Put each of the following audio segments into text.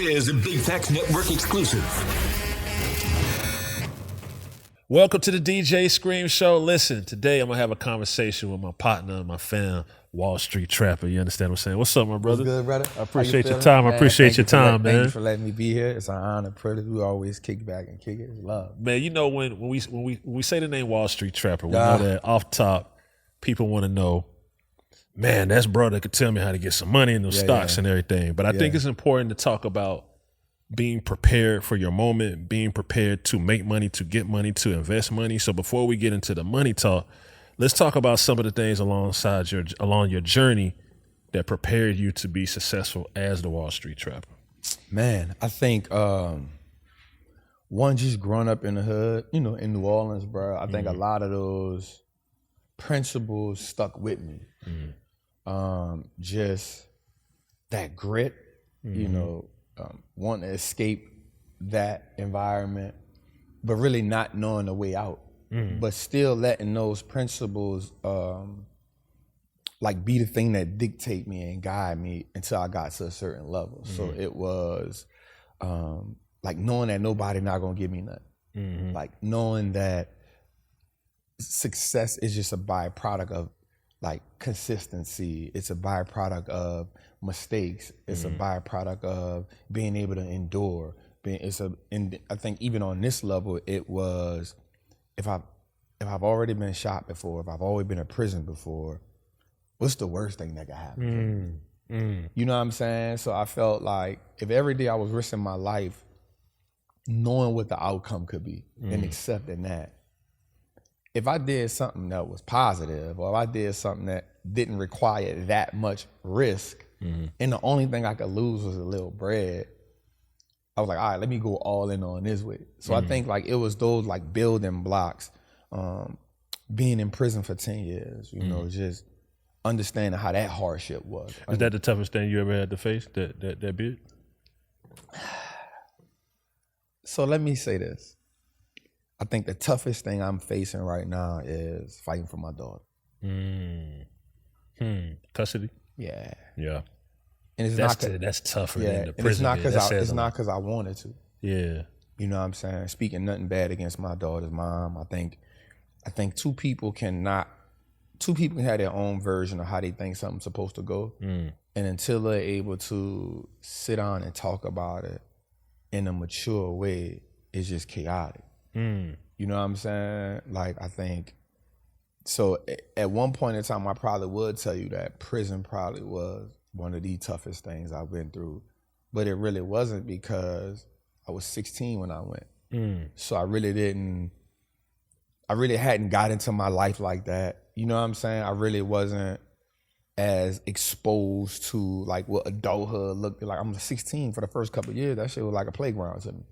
is a Big Facts Network exclusive. Welcome to the DJ Scream Show. Listen, today I'm going to have a conversation with my partner, my fam, Wallstreet Trapper. You understand what I'm saying? What's up, my brother? What's good, brother? I appreciate your time. Man, I appreciate your time, man. Thank you for letting me be here. It's an honor, privilege. We always kick back and kick it. It's love. Man, you know, when we say the name Wallstreet Trapper, we know that off top, people want to know, man, that's brother could tell me how to get some money in those stocks and everything. But I think it's important to talk about being prepared for your moment, being prepared to make money, to get money, to invest money. So before we get into the money talk, let's talk about some of the things along your journey that prepared you to be successful as the Wallstreet Trapper. Man, I think one, just growing up in the hood, you know, in New Orleans, bro. I think a lot of those principles stuck with me. Just that grit, you know, wanting to escape that environment, but really not knowing the way out, but still letting those principles like be the thing that dictate me and guide me until I got to a certain level. So it was like knowing that nobody not gonna give me nothing. Like knowing that success is just a byproduct of like consistency. It's a byproduct of mistakes. It's a byproduct of being able to endure. And I think even on this level, it was if I've already been shot before, if I've already been in prison before, what's the worst thing that could happen? You know what I'm saying? So I felt like if every day I was risking my life, knowing what the outcome could be and accepting that, if I did something that was positive, or if I did something that didn't require that much risk, and the only thing I could lose was a little bread, I was like, all right, let me go all in on this with it. So I think like it was those like building blocks, being in prison for 10 years, you know, just understanding how that hardship was. Is that the toughest thing you ever had to face, that bid? So let me say this. I think the toughest thing I'm facing right now is fighting for my daughter. Custody? Yeah. Yeah. And it's that's tougher than the prison. It's not because I wanted to. Yeah. You know what I'm saying? Speaking nothing bad against my daughter's mom. I think two people can have their own version of how they think something's supposed to go. And until they're able to sit down and talk about it in a mature way, it's just chaotic. You know what I'm saying? Like, I think, so at one point in time, I probably would tell you that prison probably was one of the toughest things I've been through, but it really wasn't because I was 16 when I went. So I really hadn't got into my life like that. You know what I'm saying? I really wasn't as exposed to like what adulthood looked like. I'm 16 for the first couple of years. That shit was like a playground to me.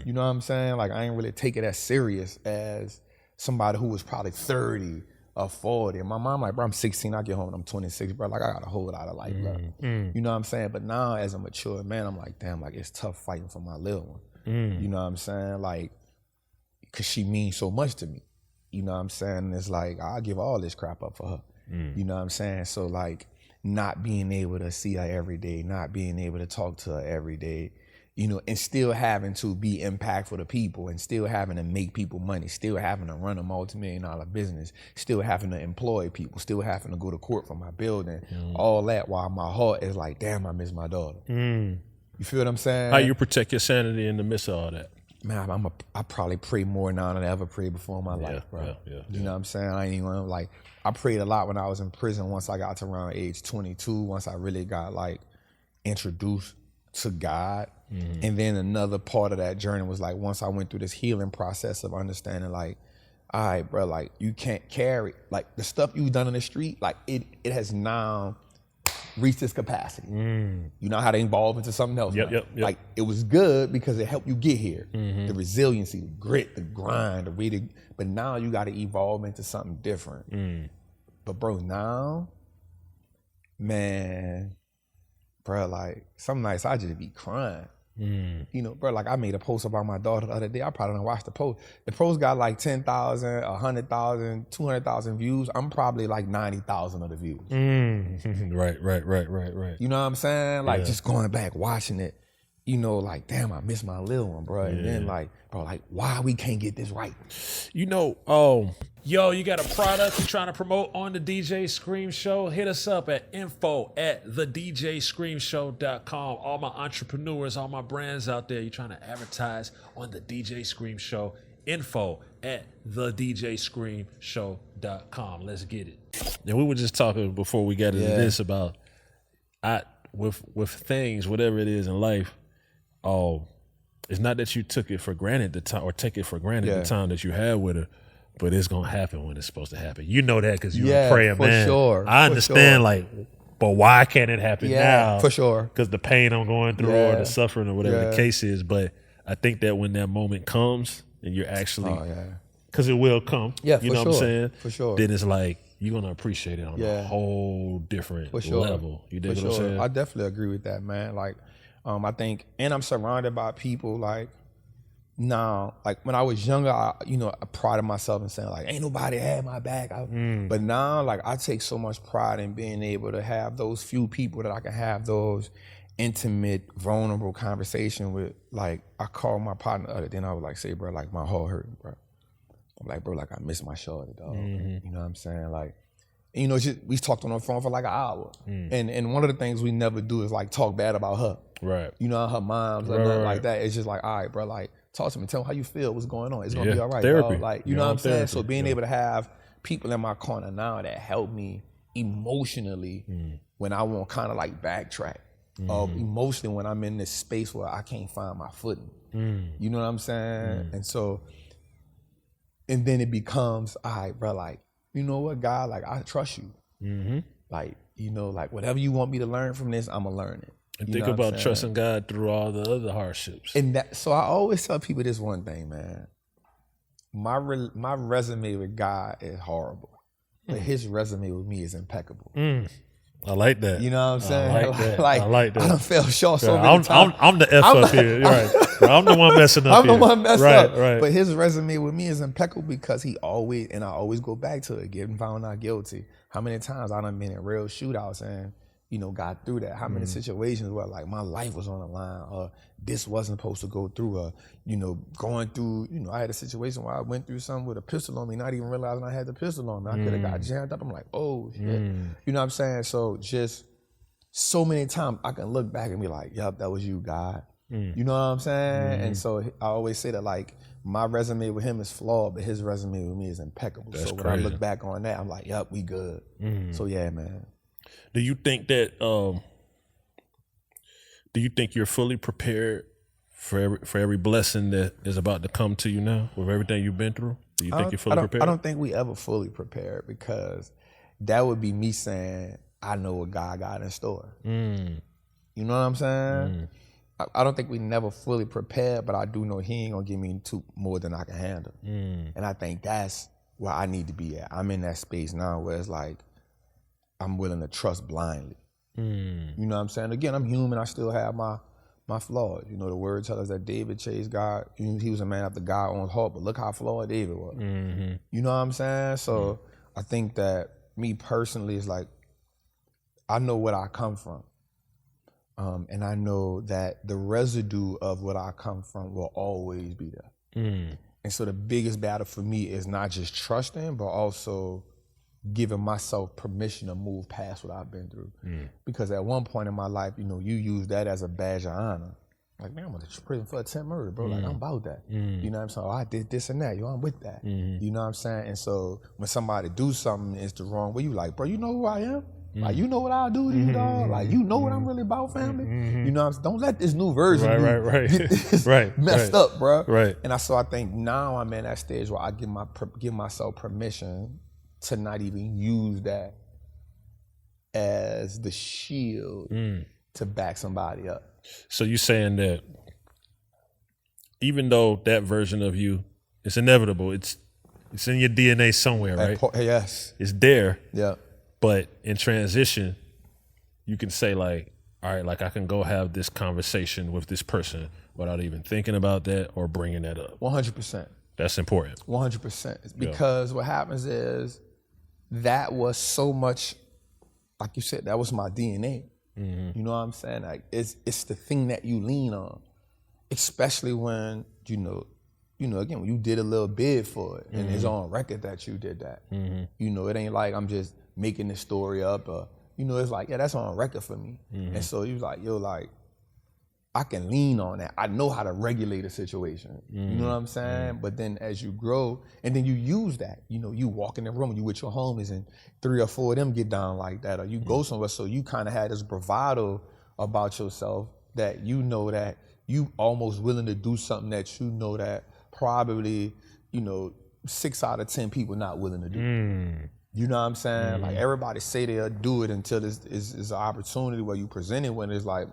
You know what I'm saying? Like I ain't really take it as serious as somebody who was probably 30 or 40. And my mom like, bro, I'm 16, I get home and I'm 26, bro. Like I got a whole lot of life left. You know what I'm saying? But now as a mature man, I'm like, damn, like it's tough fighting for my little one. You know what I'm saying? Like, cause she means so much to me. You know what I'm saying? And it's like, I'll give all this crap up for her. You know what I'm saying? So like not being able to see her every day, not being able to talk to her every day, you know, and still having to be impactful to people and still having to make people money, still having to run a multi-million-dollar business, still having to employ people, still having to go to court for my building, all that while my heart is like, damn, I miss my daughter. You feel what I'm saying? How you protect your sanity in the midst of all that? Man, I probably pray more now than I ever prayed before in my life, bro. You know what I'm saying? I ain't even gonna, like, I prayed a lot when I was in prison once I got to around age 22, once I really got like introduced to God. And then another part of that journey was like once I went through this healing process of understanding like, all right, bro, like you can't carry, like the stuff you've done in the street, like it has now reached its capacity. You know how to evolve into something else. Yep. Like it was good because it helped you get here. The resiliency, the grit, the grind, the way to, but now you got to evolve into something different. But bro, now, man, bro, like some nights I just be crying. You know, bro, like I made a post about my daughter the other day. I probably don't watch the post. The post got like 10,000, 100,000, 200,000 views. I'm probably like 90,000 of the views. Right. You know what I'm saying? Like just going back, watching it you know, like, damn, I miss my little one, bro. And then like, bro, like, why we can't get this right? You know, yo, you got a product you're trying to promote on the DJ Scream Show? Hit us up at info@thedjscreamshow.com. All my entrepreneurs, all my brands out there, you're trying to advertise on the DJ Scream Show. Info@thedjscreamshow.com. Let's get it. And we were just talking before we got into this about with things, whatever it is in life, it's not that you took it for granted the time, or take it for granted the time that you had with her, but it's gonna happen when it's supposed to happen. You know that because you were praying, for man. Sure, I understand, like, but why can't it happen now? For sure. Because the pain I'm going through or the suffering or whatever the case is. But I think that when that moment comes and you're actually, because it will come, you know what I'm saying? For sure. Then it's like, you're going to appreciate it on a whole different level. You dig what I'm saying? I definitely agree with that, man. Like, I think, and I'm surrounded by people like, now, like when I was younger, I prided myself in saying like, ain't nobody had my back. But now, like, I take so much pride in being able to have those few people that I can have those intimate, vulnerable conversation with. Like, I called my partner the other day and I was like, say, bro, like my heart hurting, bro. I'm like, bro, like I miss my shorty, dog. You know what I'm saying? Like, you know, we talked on the phone for like an hour. And one of the things we never do is like talk bad about her. Right. You know, her mom's or nothing like that. It's just like, all right, bro, like, talk to me. Tell me how you feel. What's going on? It's gonna be all right. Therapy. Dog. Like, you know what I'm saying? So being able to have people in my corner now that help me emotionally when I want kind of like backtrack, emotionally when I'm in this space where I can't find my footing. You know what I'm saying? And so, and then it becomes, all right, bro, like, you know what, God, like, I trust you. Like, you know, like whatever you want me to learn from this, I'm gonna learn it. And think about trusting God through all the other hardships. And that, so I always tell people this one thing, man. My resume with God is horrible, but His resume with me is impeccable. I like that. You know what I'm saying? I like that. Like, I like that. I done fell short so many times. I'm the F up here. You're right. I'm the one messing up. I'm the one messed up. Right. But His resume with me is impeccable because He always, and I always go back to it, getting found not guilty. How many times I done been in real shootouts and, you know, got through that. How many situations where like my life was on the line, or this wasn't supposed to go through, or, you know, going through, you know, I had a situation where I went through something with a pistol on me, not even realizing I had the pistol on me. I could have got jammed up. I'm like, oh shit. You know what I'm saying? So just so many times I can look back and be like, yup, that was you, God. You know what I'm saying? And so I always say that, like, my resume with Him is flawed, but His resume with me is impeccable. That's so when crazy. I look back on that, I'm like, yup, we good. So yeah, man. Do you think that? Do you think you're fully prepared for every blessing that is about to come to you now, with everything you've been through? Do you think you're fully prepared? I don't think we ever fully prepared, because that would be me saying I know what God got in store. You know what I'm saying? I don't think we never fully prepared, but I do know He ain't gonna give me more than I can handle. And I think that's where I need to be at. I'm in that space now where it's like I'm willing to trust blindly. You know what I'm saying? Again, I'm human. I still have my flaws. You know, the word tells us that David chased God. He was a man after God's own heart, but look how flawed David was. You know what I'm saying? So I think that me personally is like, I know what I come from. And I know that the residue of what I come from will always be there. And so the biggest battle for me is not just trusting, but also giving myself permission to move past what I've been through. Because at one point in my life, you know, you use that as a badge of honor. Like, man, I'm going to prison for attempt murder, bro. Like, I'm about that. You know what I'm saying? Oh, I did this and that. Yo, I'm with that. You know what I'm saying? And so when somebody do something it's the wrong way, you like, bro, you know who I am? Like, you know what I'll do to you, dog? Like, you know what I'm really about, family? You know what I'm saying? Don't let this new version get this messed up, bro. And I think now I'm in that stage where I give myself permission to not even use that as the shield to back somebody up. So you saying that even though that version of you, it's inevitable, it's in your DNA somewhere, right? Yes. It's there. Yeah. But in transition, you can say like, all right, like I can go have this conversation with this person without even thinking about that or bringing that up. 100%. That's important. 100%. Because what happens is that was so much, like you said, that was my DNA. You know what I'm saying? Like it's the thing that you lean on, especially when again, when you did a little bid for it and it's on record that you did that. It ain't like I'm just making this story up or, it's like, yeah, that's on record for me. And so you like, I can lean on that. I know how to regulate a situation. You know what I'm saying? But then as you grow, and then you use that, you walk in the room, you with your homies and 3 or 4 of them get down like that, or you go somewhere. So you kind of had this bravado about yourself that that you almost willing to do something that that probably, 6 out of 10 people not willing to do. You know what I'm saying? Like everybody say they'll do it until it's an opportunity where you present it when it's like,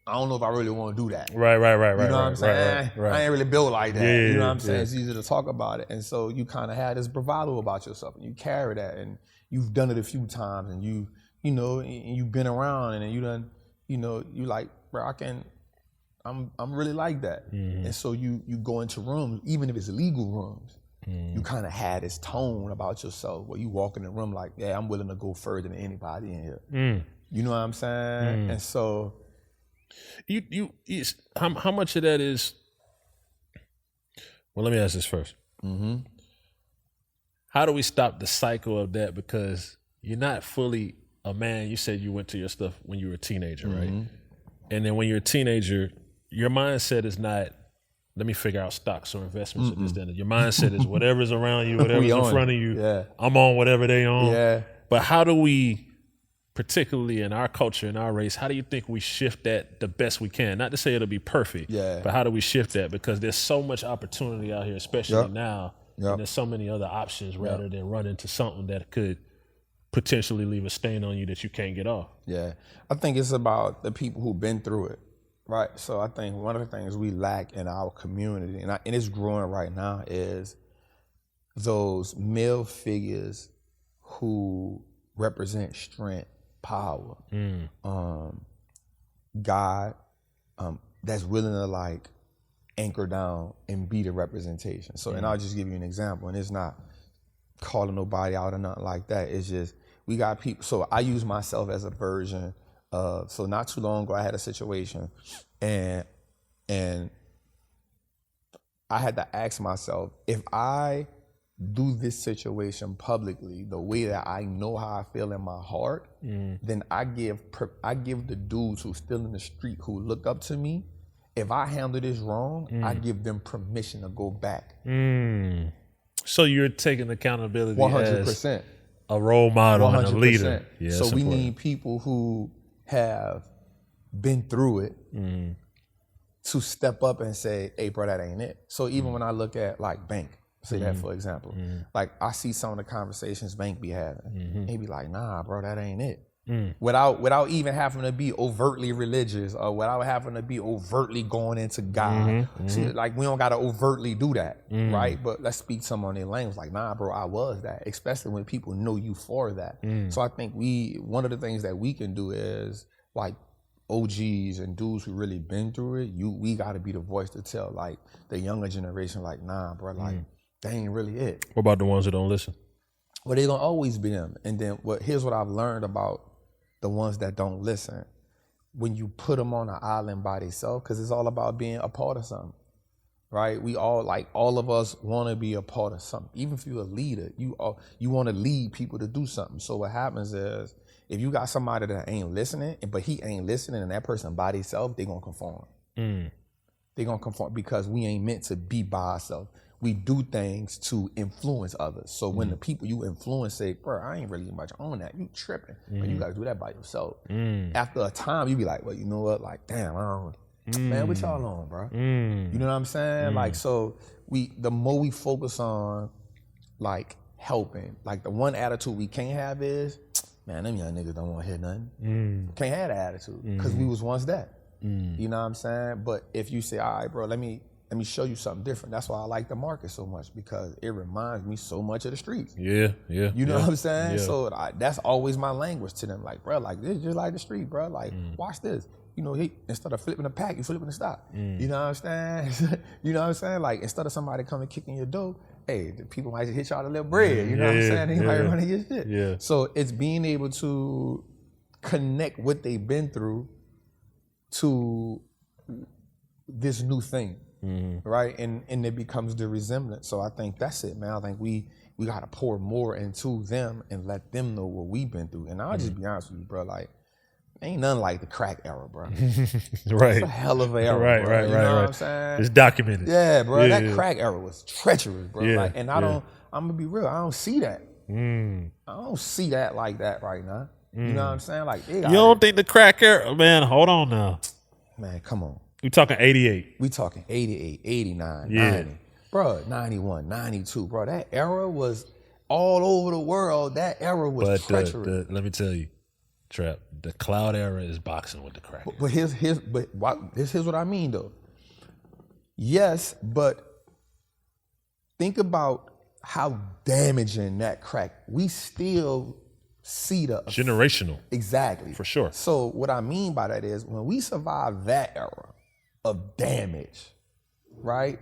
I don't know if I really want to do that. Right. You know what I'm saying? Right. I ain't really built like that. Yeah, you know what I'm saying? yeah. It's easy to talk about it. And so you kind of had this bravado about yourself and you carry that and you've done it a few times and and you've been around and you done, you like, bro, I'm really like that. And so you go into rooms, even if it's legal rooms, you kind of had this tone about yourself where you walk in the room like, yeah, I'm willing to go further than anybody in here. You know what I'm saying? And so how much of that is, well, let me ask this first. How do we stop the cycle of that? Because you're not fully a man. You said you went to your stuff when you were a teenager, right? And then when you're a teenager, your mindset is not, let me figure out stocks or investments or this, then. Your mindset is whatever's around you, whatever's in front of you. Yeah. I'm on whatever they on. Yeah. But how do we, particularly in our culture, in our race, how do you think we shift that the best we can? Not to say it'll be perfect, but how do we shift that? Because there's so much opportunity out here, especially now, and there's so many other options rather than run into something that could potentially leave a stain on you that you can't get off. Yeah. I think it's about the people who've been through it, right? So I think one of the things we lack in our community, and it's growing right now, is those male figures who represent strength, power, God, that's willing to like anchor down and be the representation. So, and I'll just give you an example, and it's not calling nobody out or nothing like that. It's just, we got people, so I use myself as a version of, so not too long ago I had a situation and I had to ask myself, if I do this situation publicly the way that I know how I feel in my heart, then I give the dudes who still in the street who look up to me, if I handle this wrong, I give them permission to go back. So you're taking accountability 100%. as a role model 100%. and a leader. Yeah, so we need people who have been through it to step up and say, hey, bro, that ain't it. So even when I look at like Bank, say that for example, like I see some of the conversations Bank be having, he be like, nah, bro, that ain't it. Without even having to be overtly religious or without having to be overtly going into God. See, like we don't gotta overtly do that, right? But let's speak some on their language, like, nah, bro, I was that, especially when people know you for that. So I think one of the things that we can do is like OGs and dudes who really been through it, we gotta be the voice to tell like the younger generation, like, nah, bro, like that ain't really it. What about the ones that don't listen? Well, they gonna always be them. And then here's what I've learned about the ones that don't listen. When you put them on an island by themselves, because it's all about being a part of something, right? We all, like all of us want to be a part of something. Even if you're a leader, you want to lead people to do something. So what happens is, if you got somebody that ain't listening, but he ain't listening and that person by themselves, they gonna conform. They gonna conform because we ain't meant to be by ourselves. We do things to influence others. So when the people you influence say, bro, I ain't really much on that, you tripping. But you gotta do that by yourself. After a time, you be like, well, you know what? Like, damn, I don't, man, what y'all on, bro? You know what I'm saying? Like, so the more we focus on like helping, like the one attitude we can't have is, man, them young niggas don't want to hear nothing. Can't have that attitude because we was once that. You know what I'm saying? But if you say, all right, bro, let me show you something different. That's why I like the market so much, because it reminds me so much of the streets. Yeah. You know what I'm saying? Yeah. So that's always my language to them. Like, bro, like this is just like the street, bro. Like, watch this. You know, instead of flipping the pack, you flipping the stock. You know what I'm saying? You know what I'm saying? Like, instead of somebody coming kicking your door, hey, the people might just hit y'all a little bread. You know what I'm saying? They might run your shit. Yeah. So it's being able to connect what they've been through to this new thing, right? And it becomes the resemblance. So I think that's it, man. I think we got to pour more into them and let them know what we've been through. And I'll just be honest with you, bro. Like, ain't nothing like the crack era, bro. Right. It's a hell of an era, right, bro. right, you right, know right. what I'm saying? It's documented. Yeah, bro. That crack era was treacherous, bro. Yeah, Like, and I'm gonna be real. I don't see that. Mm. I don't see that like that right now. You know what I'm saying? Like, You don't think the crack era, man? Hold on now. Man, come on. We talking 88. We talking 88, 89, Yeah. 90. Bro, 91, 92. Bro, that era was all over the world. That era was treacherous. Let me tell you, Trap, the cloud era is boxing with the crack. But here's what I mean though. Yes, but think about how damaging that crack. We still see the Generational. Exactly. For sure. So what I mean by that is when we survive that era of damage, right?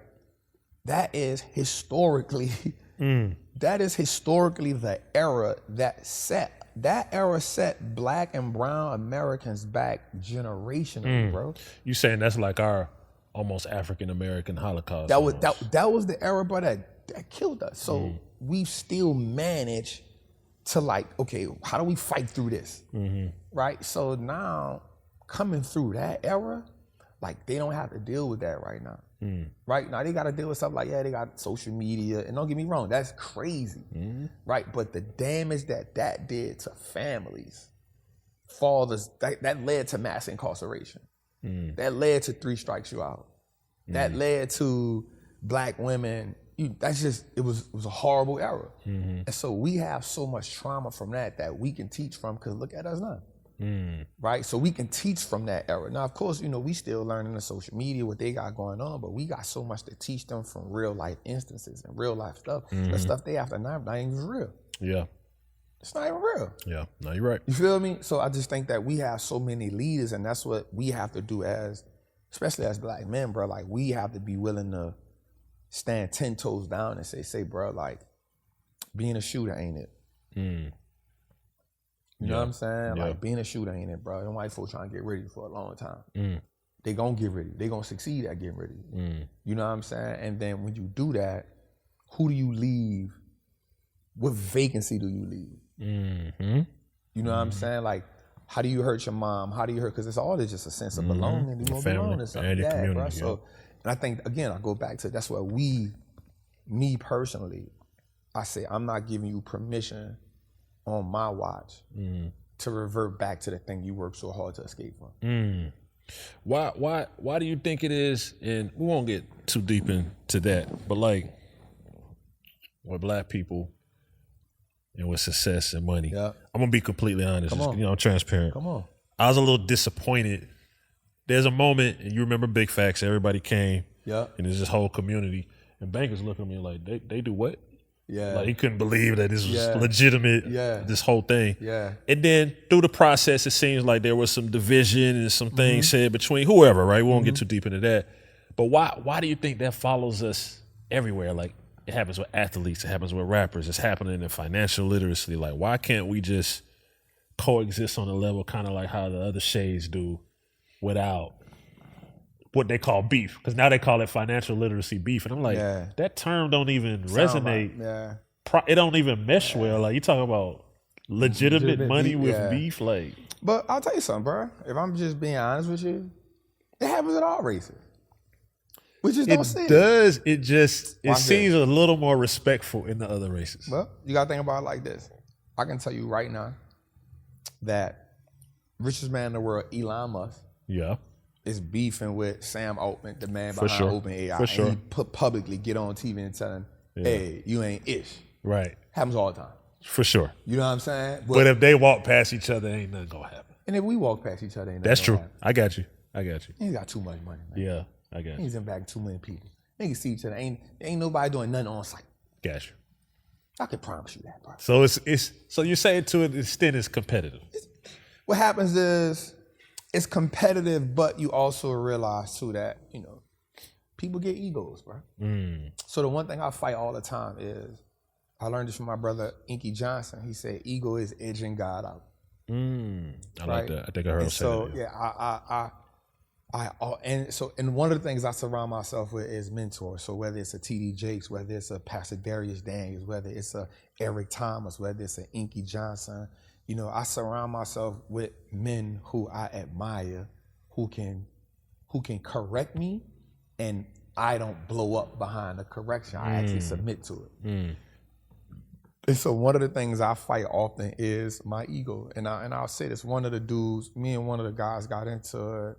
That is historically the era that era set Black and brown Americans back generationally, bro. You saying that's like our almost African American Holocaust? That was the era, bro, that killed us. So we've still managed to, like, okay, how do we fight through this? Right? So now coming through that era, like, they don't have to deal with that right now. Right now, they got to deal with stuff like, they got social media, and don't get me wrong, that's crazy, right? But the damage that did to families, fathers, that led to mass incarceration. That led to 3 strikes you out. That led to Black women. It was a horrible era. And so we have so much trauma from that we can teach from, because look at us now. Right? So we can teach from that era. Now, of course, we still learning the social media, what they got going on, but we got so much to teach them from real life instances and real life stuff. The stuff they have to know not even real. Yeah. It's not even real. Yeah. No, you're right. You feel me? So I just think that we have so many leaders, and that's what we have to do especially as Black men, bro. Like, we have to be willing to stand 10 toes down and say, bro, like, being a shooter ain't it. You know what I'm saying? Like, being a shooter ain't it, bro. Them white folks trying to get rid of you for a long time. They gonna get rid of you. They gonna succeed at getting rid of you. You know what I'm saying? And then when you do that, who do you leave? What vacancy do you leave? You know what I'm saying? Like, how do you hurt your mom? How do you hurt? Because it's all just a sense of belonging. You want to belong to something. Yeah, bro. So, and I think, again, I go back to, that's what me personally, I say, I'm not giving you permission on my watch to revert back to the thing you worked so hard to escape from. Why do you think it is? And we won't get too deep into that, but like, with Black people and with success and money, I'm gonna be completely honest. I'm transparent. Come on. I was a little disappointed. There's a moment, and you remember Big Facts. Everybody came, and there's this whole community, and bankers look at me like, they do what? Yeah. Like, he couldn't believe that this was legitimate, this whole thing. Yeah. And then through the process, it seems like there was some division and some things said between whoever, right? We won't get too deep into that. But why do you think that follows us everywhere? Like, it happens with athletes, it happens with rappers, it's happening in financial literacy. Like, why can't we just coexist on a level kind of like how the other shades do without what they call beef? Because now they call it financial literacy beef. And I'm like, that term don't even resonate. It don't even mesh well. Like, you talking about legitimate money with beef? Like, but I'll tell you something, bro. If I'm just being honest with you, it happens in all races. We just don't see it. It seems a little more respectful in the other races. Well, you gotta think about it like this. I can tell you right now that richest man in the world, Elon Musk, is beefing with Sam Altman, the man behind OpenAI. For sure. And he publicly get on TV and tell him, hey, you ain't ish. Right. Happens all the time. For sure. You know what I'm saying? But if they walk past each other, ain't nothing gonna happen. And if we walk past each other, ain't nothing That's true. Happen. I got you. He got too much money, man. Yeah, I got you. He's impacting too many people. They can see each other. Ain't nobody doing nothing on site. Got you. I can promise you that, bro. So so you say it to an extent it's competitive. What happens is it's competitive, but you also realize too that, people get egos, bro. So the one thing I fight all the time is, I learned this from my brother Inky Johnson. He said, ego is edging God out. I like that. I think I heard him say that. Yeah, and one of the things I surround myself with is mentors. So whether it's a TD Jakes, whether it's a Pastor Darius Daniels, whether it's a Eric Thomas, whether it's an Inky Johnson, I surround myself with men who I admire, who can correct me, and I don't blow up behind the correction. I actually submit to it. And so one of the things I fight often is my ego. And I'll say this, one of the dudes, me and one of the guys got into it,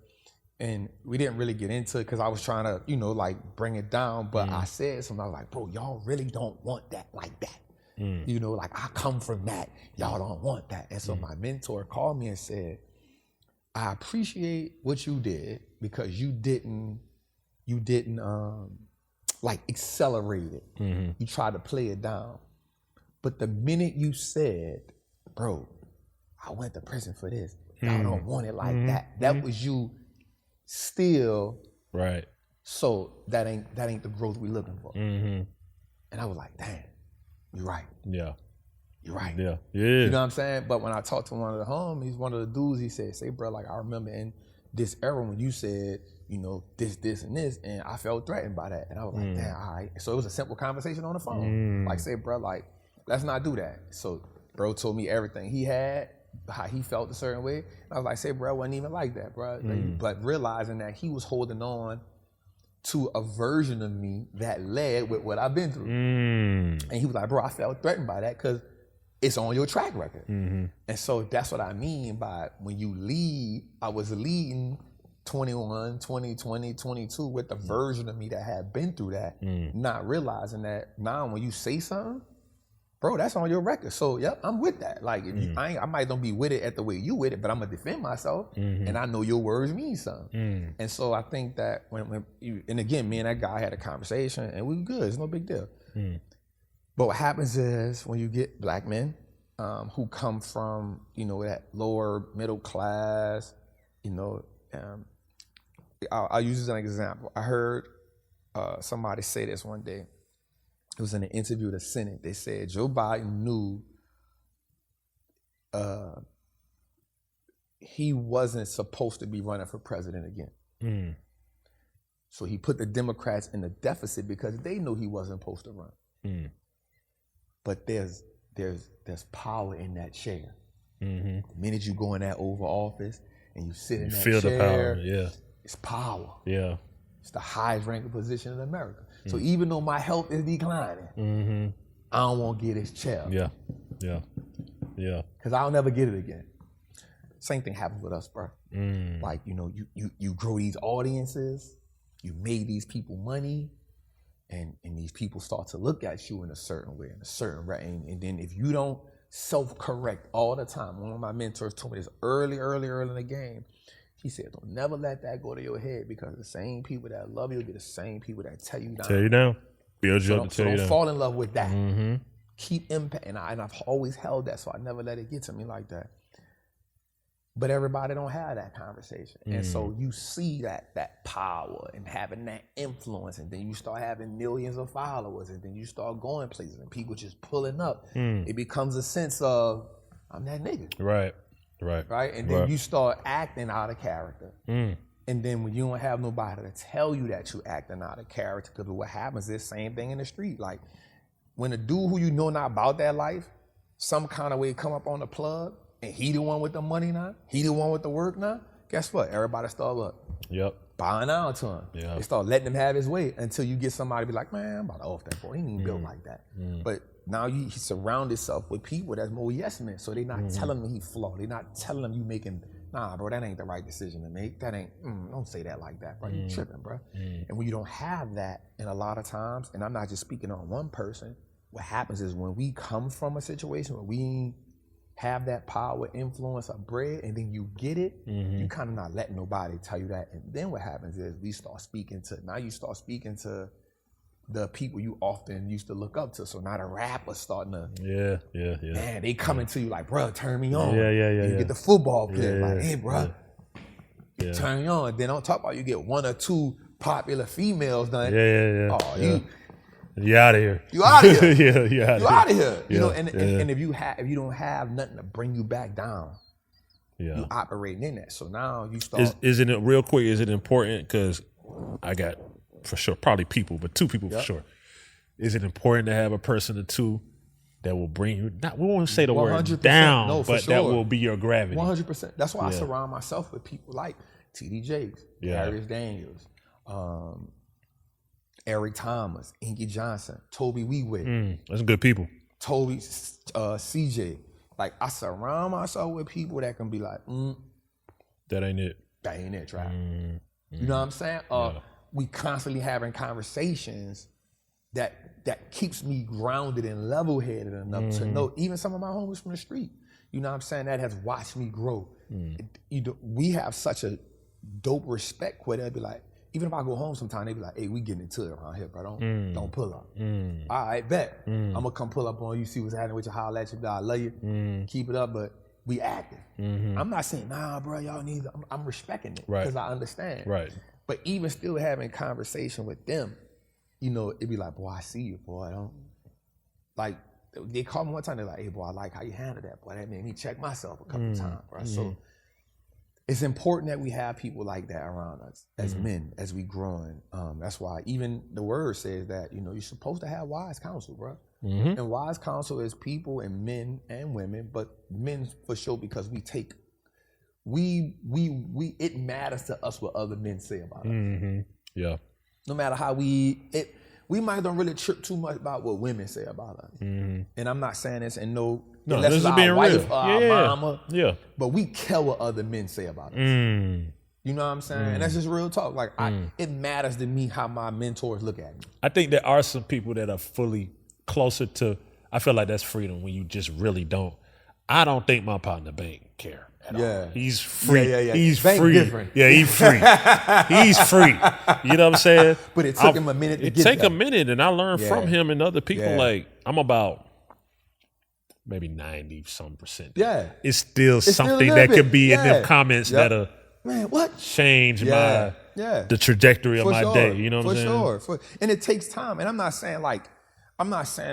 and we didn't really get into it because I was trying to, bring it down. But I said something, I was like, bro, y'all really don't want that like that. I come from that. Y'all don't want that. And so my mentor called me and said, I appreciate what you did because you didn't accelerate it. You tried to play it down. But the minute you said, bro, I went to prison for this. Y'all don't want it like that. That was you still. Right. So that ain't the growth we looking for. And I was like, damn, you're right. Yeah. You're right. Yeah. You know what I'm saying? But when I talked to one of the homies, one of the dudes, he said, say, bro, I remember in this era when you said, this, and this, and I felt threatened by that. And I was like, damn, all right. So it was a simple conversation on the phone. Say, bro, let's not do that. So bro told me everything he had, how he felt a certain way. And I was like, say, bro, it wasn't even like that, bro. But realizing that he was holding on to a version of me that led with what I've been through. And he was like, bro, I felt threatened by that because it's on your track record. And so that's what I mean by when you lead. I was leading 21, 20, 20, 22 with the version of me that had been through that, not realizing that now when you say something, bro, that's on your record. So, yep, I'm with that. If I might not be with it at the way you with it, but I'm going to defend myself, and I know your words mean something. And so I think that and again, me and that guy had a conversation, and we were good. It's no big deal. But what happens is when you get black men who come from, that lower middle class, I'll use this as an example. I heard somebody say this one day. It was in an interview with the Senate. They said Joe Biden knew he wasn't supposed to be running for president again. So he put the Democrats in the deficit because they knew he wasn't supposed to run. But there's power in that chair. The minute you go in that Oval Office and you sit in that feel chair, the power. Yeah, it's power. Yeah, it's the highest ranking position in America. So even though my health is declining, I don't want to get this chair. Yeah. Because I'll never get it again. Same thing happens with us, bro. You grow these audiences, you made these people money, and these people start to look at you in a certain way, and then if you don't self-correct all the time, one of my mentors told me this early in the game. He said, don't never let that go to your head because the same people that love you will be the same people that tear you down. Tear you down. Build you up to tear you down. Don't fall in love with that. Keep impact. And I've always held that, so I never let it get to me like that. But everybody don't have that conversation. And so you see that power and having that influence, and then you start having millions of followers, and then you start going places and people just pulling up. It becomes a sense of, I'm that nigga. Right. And then you start acting out of character. And then when you don't have nobody to tell you that you acting out of character, because what happens is same thing in the street. Like when a dude who you know not about that life, some kind of way come up on the plug, and he the one with the money now, he the one with the work now, guess what? Everybody start buying out to him. They start letting him have his way until you get somebody be like, man, I'm about to off that boy. He ain't even built like that. But now he surround himself with people that's more yes men. So they not telling him he flawed. They not telling him you making, nah, bro, that ain't the right decision to make. That ain't, don't say that like that, bro. You tripping, bro. And when you don't have that, and a lot of times, and I'm not just speaking on one person, what happens is when we come from a situation where we have that power, influence, or bread, and then you get it, you kind of not letting nobody tell you that. And then what happens is you start speaking to the people you often used to look up to. So now the rappers starting to, man, they coming to you like, bro, turn me on. You get the football player like, hey, bro, turn me on. Then on top of it, you get one or two popular females done. You out of here. You out of here. You out of here. You know, and if you don't have nothing to bring you back down, Yeah. You operating in that. So now you start. Isn't it real quick? Is it important? Because I got for sure probably people, but 2 people for sure. Is it important to have a person or 2 that will bring you? Not we won't say the word down, no, but that will be your gravity. 100%. That's why I surround myself with people like T.D. Jakes, Darius Daniels, Eric Thomas, Inky Johnson, Toby Weewitt. That's good people. Toby, CJ. Like, I surround myself with people that can be like, that ain't it. That ain't it, right? You know what I'm saying? We constantly having conversations that keeps me grounded and level-headed enough to know, even some of my homies from the street, you know what I'm saying, that has watched me grow. We have such a dope respect where they'll be like, even if I go home sometime, they be like, hey, we getting into it around here, bro. Don't pull up. All right, bet. I'm gonna come pull up on you, see what's happening with you, holler at you, I love you, keep it up, but we active. I'm not saying, nah, bro, y'all need, I'm respecting it because I understand. Right. But even still having conversation with them, you know, it'd be like, boy, I see you, boy. I don't, like, they called me one time, they're like, hey, boy, I like how you handle that, boy. That made me check myself a couple times, bro. So it's important that we have people like that around us as men, as we growing. That's why even the word says that, you know, you're supposed to have wise counsel, bro. And wise counsel is people and men and women, but men for sure, because we take, it matters to us what other men say about us. Yeah. No matter how we might don't really trip too much about what women say about us. And I'm not saying this and no, this is being wife real. or our mama. Yeah. But we care what other men say about us. You know what I'm saying? And that's just real talk. Like it matters to me how my mentors look at me. I think there are some people that are fully closer to, I feel like that's freedom when you just really don't. I don't think my partner Bank care at all. He's free. He's Bank free. Different. Yeah, he's free. He's free. You know what I'm saying? But it took him a minute to get It took there. a minute, and I learned from him and other people. Like, I'm about maybe 90-some%. Yeah. It's still It's something still a that little could be bit. in them comments that'll Man, what? change the trajectory of For my sure. day. You know what I'm saying? For sure. And it takes time. And I'm not saying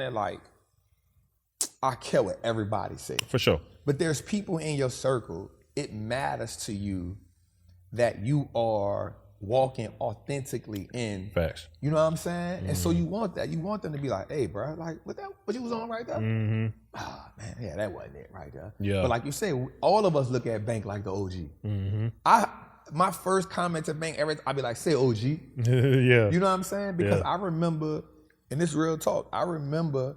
it like I care what everybody says. For sure. But there's people in your circle, it matters to you that you are walking authentically in. Facts. You know what I'm saying? And so you want that. You want them to be like, hey, bro, like, what you was on right there? Ah, man, yeah, that wasn't it right there. Yeah. But like you say, all of us look at Bank like the OG. My first comment to Bank, I'd be like, say OG. Yeah. You know what I'm saying? Because I remember, and this real talk, I remember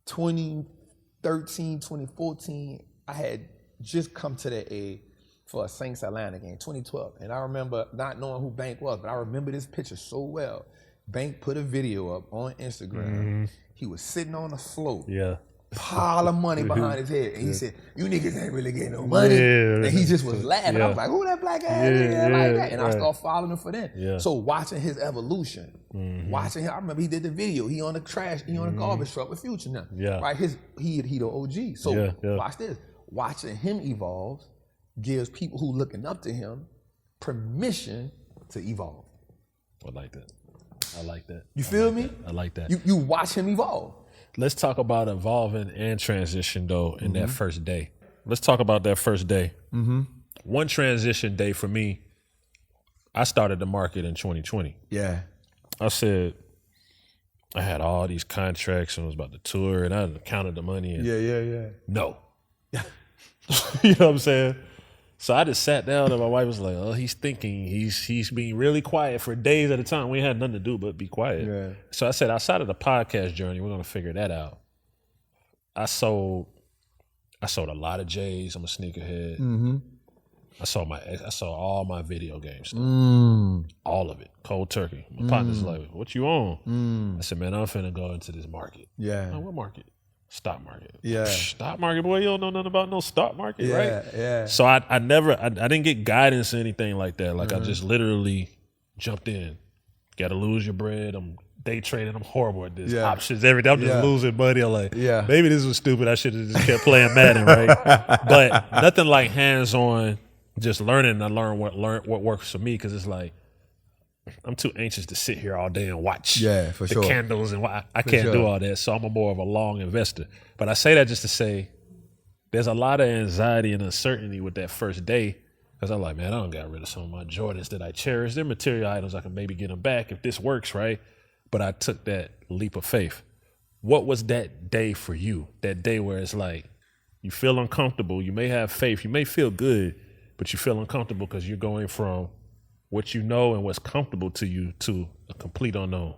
2013, 2014, I had just come to the A for a Saints Atlanta game, 2012. And I remember not knowing who Bank was, but I remember this picture so well. Bank put a video up on Instagram. He was sitting on the floor. Yeah. Pile of money behind his head. And he said, you niggas ain't really getting no money. And he just was laughing. I was like, who that black ass is like that? And I started following him for that. Yeah. So watching his evolution, watching him, I remember he did the video. He on the garbage truck with Future now. Yeah. Right? He the OG. So watch this. Watching him evolve gives people who looking up to him permission to evolve. I like that. I like that. You feel me? I like that. You watch him evolve. Let's talk about evolving and transition, though, in that first day. Let's talk about that first day. One transition day for me, I started the market in 2020. Yeah. I said, I had all these contracts and was about to tour, and I counted the money. And no. You know what I'm saying? So I just sat down, and my wife was like, oh, he's thinking. He's being really quiet for days at a time. We ain't had nothing to do but be quiet. Yeah. So I said, outside of the podcast journey, we're going to figure that out. I sold a lot of J's. I'm a sneakerhead. I saw all my video game stuff. All of it. Cold turkey. My partner's like, what you on? I said, man, I'm finna go into this market. Yeah. Like, what market? Stock market. Yeah. Stock market, boy, you don't know nothing about no stock market, right? Yeah. So I didn't get guidance or anything like that. Like I just literally jumped in. Gotta lose your bread. I'm day trading. I'm horrible at this. Options, everything. I'm just losing money. I'm like, maybe this was stupid. I should have just kept playing Madden, right? But nothing like hands-on, just learning. I learn what works for me, because it's like, I'm too anxious to sit here all day and watch the candles and I can't do all that. So I'm more of a long investor. But I say that just to say, there's a lot of anxiety and uncertainty with that first day. Because I'm like, man, I don't got rid of some of my Jordans that I cherish. They're material items. I can maybe get them back if this works, right? But I took that leap of faith. What was that day for you? That day where it's like, you feel uncomfortable. You may have faith. You may feel good, but you feel uncomfortable because you're going from what you know and what's comfortable to you to a complete unknown.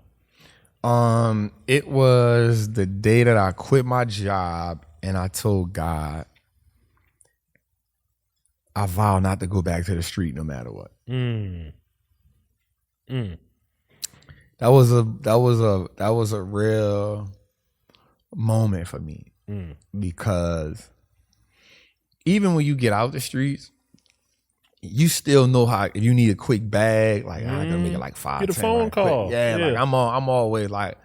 It was the day that I quit my job and I told God, I vow not to go back to the street no matter what. That was a real moment for me because even when you get out the streets, you still know how, if you need a quick bag, like I can make it like 5, get a 10, phone right call. Quick. Yeah, like I'm always like,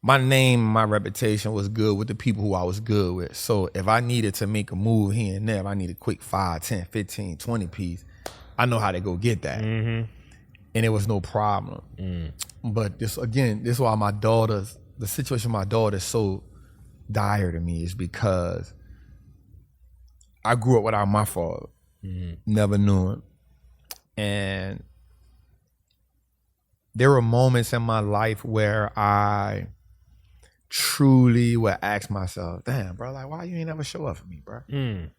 my name, my reputation was good with the people who I was good with. So if I needed to make a move here and there, if I need a quick 5, 10, 15, 20 piece, I know how to go get that. And it was no problem. But this is why the situation of my daughter is so dire to me, is because I grew up without my father. Never knew him. And there were moments in my life where I truly would ask myself, damn, bro, like, why you ain't never show up for me, bro? You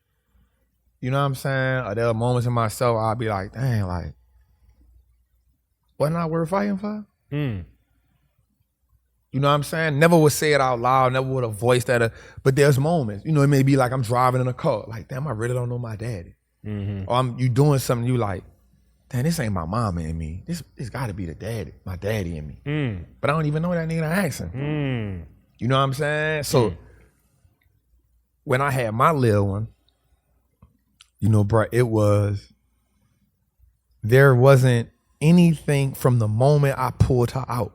know what I'm saying? Or there were moments in myself I'd be like, dang, like, wasn't I worth fighting for? You know what I'm saying? Never would say it out loud, never would have voiced that. But there's moments, you know, it may be like I'm driving in a car, like, damn, I really don't know my daddy. Or you doing something, you like, damn, this ain't my mama in me. This gotta be my daddy in me. But I don't even know that nigga to ask him. You know what I'm saying? So when I had my little one, you know, bro, there wasn't anything from the moment I pulled her out.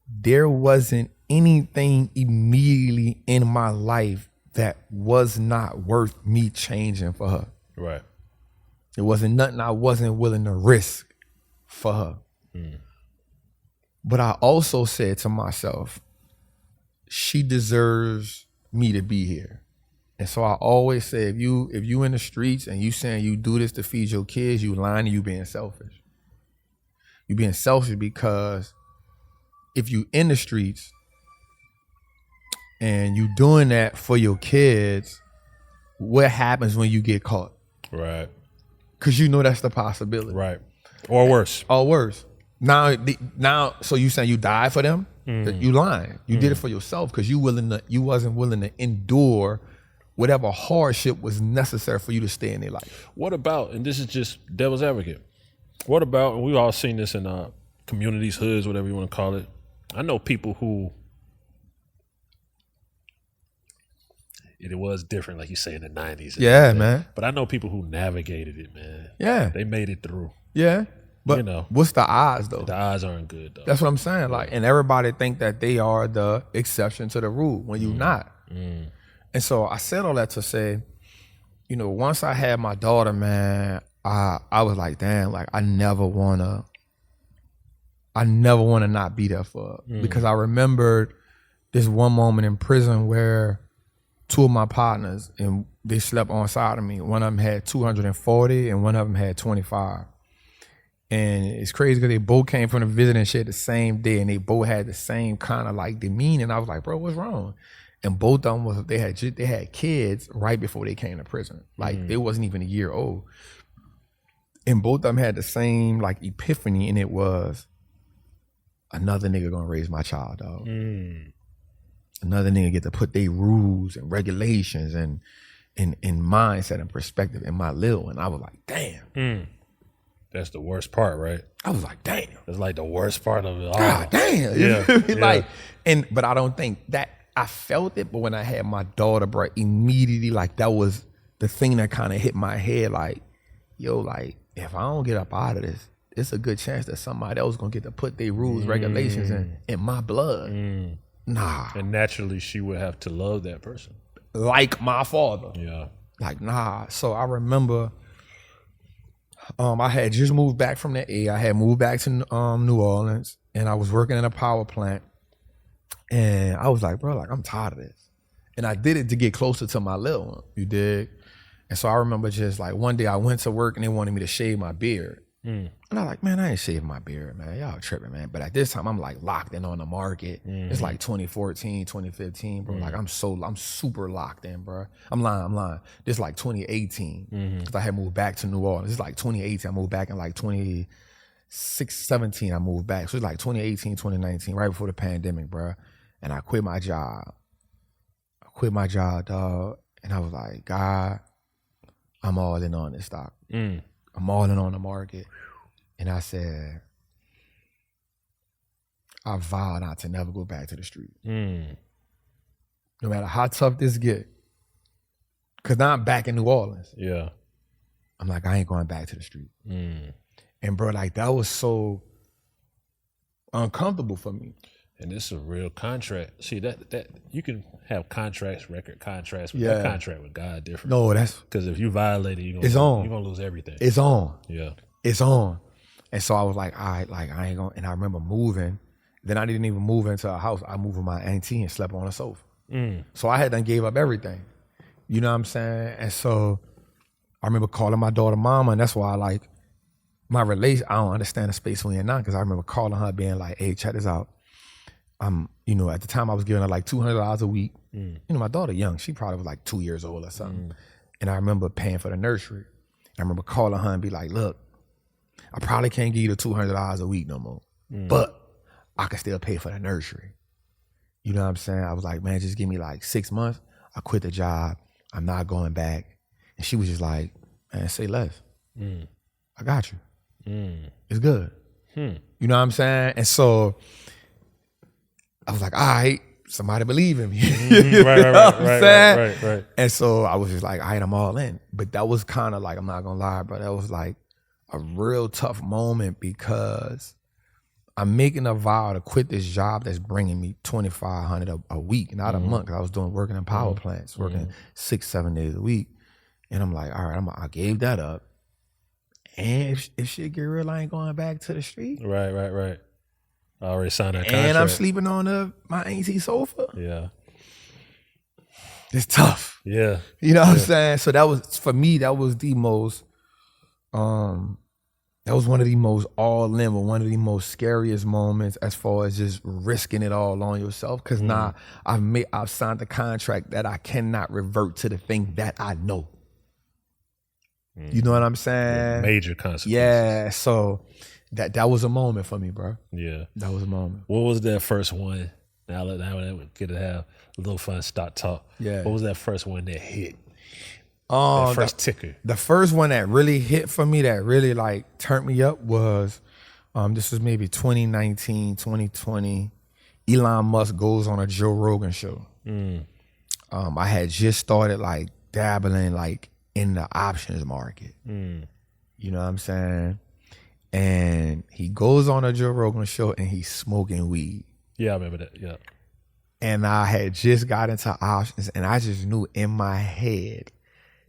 There wasn't anything immediately in my life that was not worth me changing for her. Right. It wasn't nothing I wasn't willing to risk for her. But I also said to myself, she deserves me to be here. And so I always say, if you in the streets and you saying you do this to feed your kids, you lying and you being selfish. You being selfish because if you in the streets and you doing that for your kids, what happens when you get caught? Right. Because you know that's the possibility. Right. Or worse. Or worse. Now, so you saying you died for them? You lying. You did it for yourself because you wasn't willing to endure whatever hardship was necessary for you to stay in their life. What about, and this is just devil's advocate, what about, and we've all seen this in communities, hoods, whatever you want to call it. I know people who, it was different, like you say, in the 90s. Yeah, man. But I know people who navigated it, man. Yeah. They made it through. Yeah. But you know, what's the odds, though? The odds aren't good, though. That's what I'm saying. Like, and everybody think that they are the exception to the rule when you're not. And so I said all that to say, you know, once I had my daughter, man, I was like, damn, like I never wanna not be there for her. Because I remembered this one moment in prison where two of my partners, and they slept on side of me. One of them had 240 and one of them had 25. And it's crazy because they both came from the visiting shit the same day and they both had the same kind of like demeanor. And I was like, bro, what's wrong? And both of them they had kids right before they came to prison. Like they wasn't even a year old. And both of them had the same like epiphany, and it was, another nigga gonna raise my child, dog. Another nigga get to put their rules and regulations and mindset and perspective in my little one. I was like, damn. That's the worst part, right? I was like, damn. That's like the worst part of it all. God damn. Yeah. Like, but I don't think that I felt it, but when I had my daughter, bro, immediately, like that was the thing that kind of hit my head, like, yo, like, if I don't get up out of this, it's a good chance that somebody else gonna get to put their rules, regulations in my blood. Nah. And naturally she would have to love that person. Like my father. Yeah. Like, nah. So I remember I had just moved back from the A. I had moved back to New Orleans, and I was working in a power plant. And I was like, bro, like, I'm tired of this. And I did it to get closer to my little one, you dig? And so I remember just like one day I went to work and they wanted me to shave my beard. And I'm like, man, I ain't shaving my beard, man. Y'all tripping, man. But at this time, I'm like locked in on the market. It's like 2014, 2015, bro. Like I'm super locked in, bro. I'm lying. This is like 2018, because I had moved back to New Orleans. This is like 2018. I moved back in like 2017. I moved back. So it's like 2018, 2019, right before the pandemic, bro. And I quit my job. Dog. And I was like, God, I'm all in on this stock. I'm all in on the market. And I said, I vow not to never go back to the street. No matter how tough this get. Because now I'm back in New Orleans. Yeah. I'm like, I ain't going back to the street. And bro, like that was so uncomfortable for me. And this is a real contract. See, that you can have record contracts, but that contract with God different. No, that's because if you violate it, you're gonna lose everything. It's on. Yeah. It's on. And so I was like, all right, like I ain't gonna, and I remember moving. Then I didn't even move into a house. I moved with my auntie and slept on a sofa. So I had done gave up everything. You know what I'm saying? And so I remember calling my daughter mama, and that's why like my relation, I don't understand the space we in now, because I remember calling her being like, hey, check this out. You know, at the time I was giving her like $200 a week. You know, my daughter young, she probably was like 2 years old or something. And I remember paying for the nursery. I remember calling her and be like, look, I probably can't give you the $200 a week no more, but I can still pay for the nursery. You know what I'm saying? I was like, man, just give me like 6 months. I quit the job. I'm not going back. And she was just like, man, say less. I got you. It's good. You know what I'm saying? And so I was like, all right, somebody believe in me. Right. And so I was just like, all right, I'm all in. But that was kind of like, I'm not gonna lie, but that was like a real tough moment, because I'm making a vow to quit this job that's bringing me $2,500 a week, not a month, because I was working in power plants, working 6-7 days a week. And I'm like, all right, I gave that up. And if shit get real, I ain't going back to the street. Right. I already signed that contract. And I'm sleeping on my auntie sofa. Yeah. It's tough. Yeah. You know what I'm saying? So that was, for me, that was the most, that was one of the most all in, but one of the most scariest moments as far as just risking it all on yourself. Because now I've signed a contract that I cannot revert to the thing that I know. You know what I'm saying? Major consequences. Yeah. So that was a moment for me, bro. Yeah. That was a moment. What was that first one? Now that we get to have a little fun stock talk. Yeah. What was that first one that hit? That first ticker. The first one that really hit for me, that really like turned me up, was this was maybe 2019, 2020. Elon Musk goes on a Joe Rogan show. I had just started like dabbling like in the options market. You know what I'm saying? And he goes on a Joe Rogan show and he's smoking weed. Yeah, I remember that. Yeah. And I had just got into options, and I just knew in my head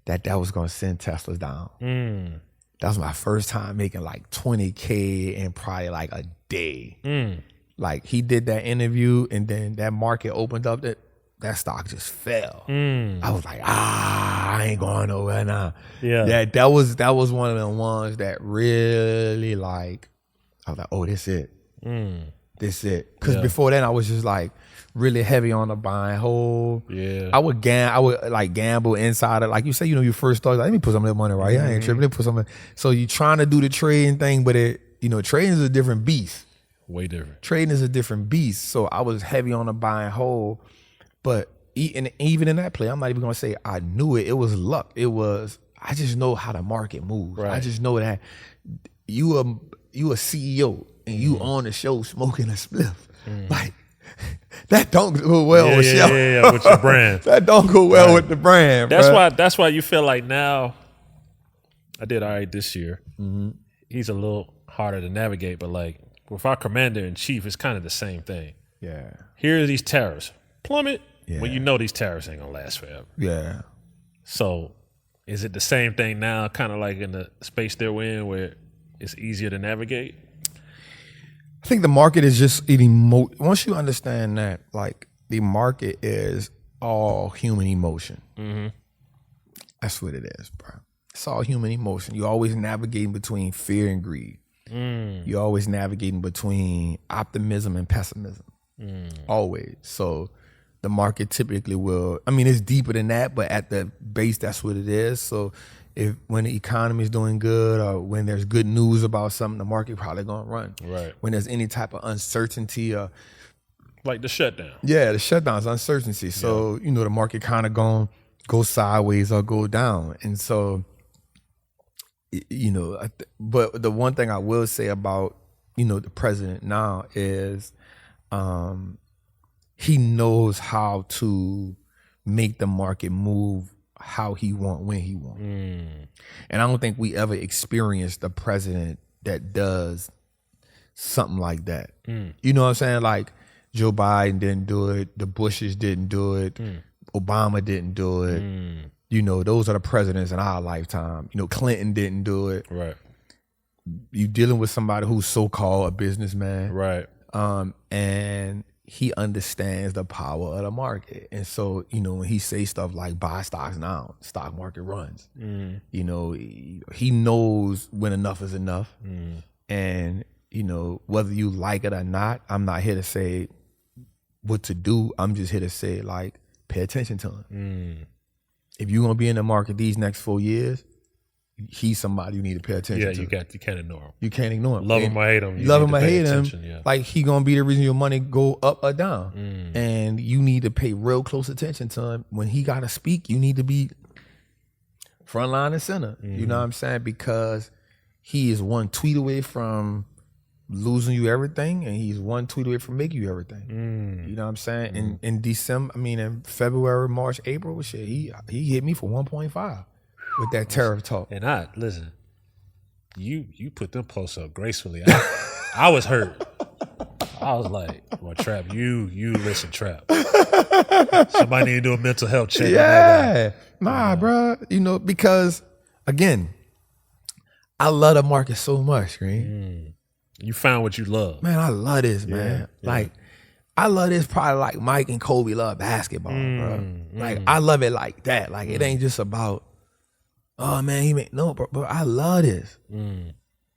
that was going to send Teslas down. That was my first time making like 20K in probably like a day. Like he did that interview, and then that market opened up, that stock just fell. I was like, I ain't going nowhere now. Yeah. That was one of the ones that really like, I was like, oh, this it. This it. Because before then I was just like really heavy on the buy and hold. Yeah. I would like gamble inside it. Like you say, you know, you first start, like, let me put some of that money right here. I ain't tripping. Let me put some. So you trying to do the trading thing, but trading is a different beast. Way different. Trading is a different beast. So I was heavy on the buy and hold. But even in that play, I'm not even gonna say I knew it. It was luck. It was, I just know how the market moves. Right. I just know that you a CEO and you on the show smoking a spliff. Like that don't go well with with your brand. That don't go well with the brand. That's why you feel like now. I did all right this year. He's a little harder to navigate, but like with our commander in chief, it's kind of the same thing. Yeah. Here are these tariffs. Plummet. Yeah. Well, you know these tariffs ain't gonna last forever. Yeah. So is it the same thing now, kind of like in the space they're in where it's easier to navigate? I think the market is just eating once you understand that, like the market is all human emotion. That's what it is, bro. It's all human emotion. You're always navigating between fear and greed. You're always navigating between optimism and pessimism. Always. So the market typically will, I mean, it's deeper than that, but at the base, that's what it is. So when the economy is doing good or when there's good news about something, the market probably gonna run. Right. When there's any type of uncertainty or like the shutdown. Yeah, the shutdown's uncertainty. So, the market kind of gonna go sideways or go down. And so, but the one thing I will say about, the president now is he knows how to make the market move how he want, when he want. And I don't think we ever experienced a president that does something like that. You know what I'm saying? Like Joe Biden didn't do it. The Bushes didn't do it. Obama didn't do it. Those are the presidents in our lifetime. Clinton didn't do it. Right. You dealing with somebody who's so-called a businessman. Right. And he understands the power of the market. And so, when he says stuff like buy stocks now, stock market runs. He knows when enough is enough. And, whether you like it or not, I'm not here to say what to do. I'm just here to say, like, pay attention to him. If you're going to be in the market these next 4 years, he's somebody you need to pay attention to. Yeah, you can't ignore him. You can't ignore him. Love him or hate him. Love him or hate him. Like, he going to be the reason your money go up or down. And you need to pay real close attention to him. When he got to speak, you need to be front line and center. You know what I'm saying? Because he is one tweet away from losing you everything, and he's one tweet away from making you everything. You know what I'm saying? In December, in February, March, April, shit, he hit me for 1.5 with that tariff talk. And listen, you put them posts up gracefully. I was hurt. I was like, well, Trap, you listen, Trap. Somebody need to do a mental health check. Yeah. Bro. Because, again, I love the market so much, Green. You found what you love. Man, I love this, man. Yeah. Like, I love this probably like Mike and Kobe love basketball, bro. Like, I love it like that. Like, it ain't just about, oh, man, no, bro, I love this.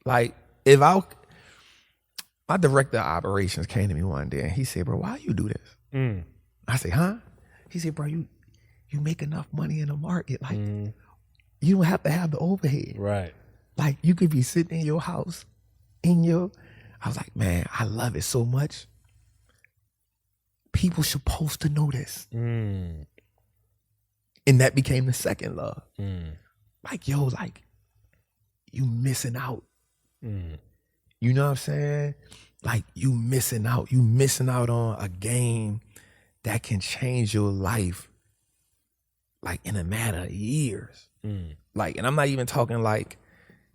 Like, my director of operations came to me one day and he said, bro, why you do this? I said, huh? He said, bro, you make enough money in the market. Like, you don't have to have the overhead. Right. Like, you could be sitting in your house, I was like, man, I love it so much. People supposed to know this. And that became the second love. Like, you missing out. You know what I'm saying? Like, you missing out. You missing out on a game that can change your life, like, in a matter of years. Like, and I'm not even talking like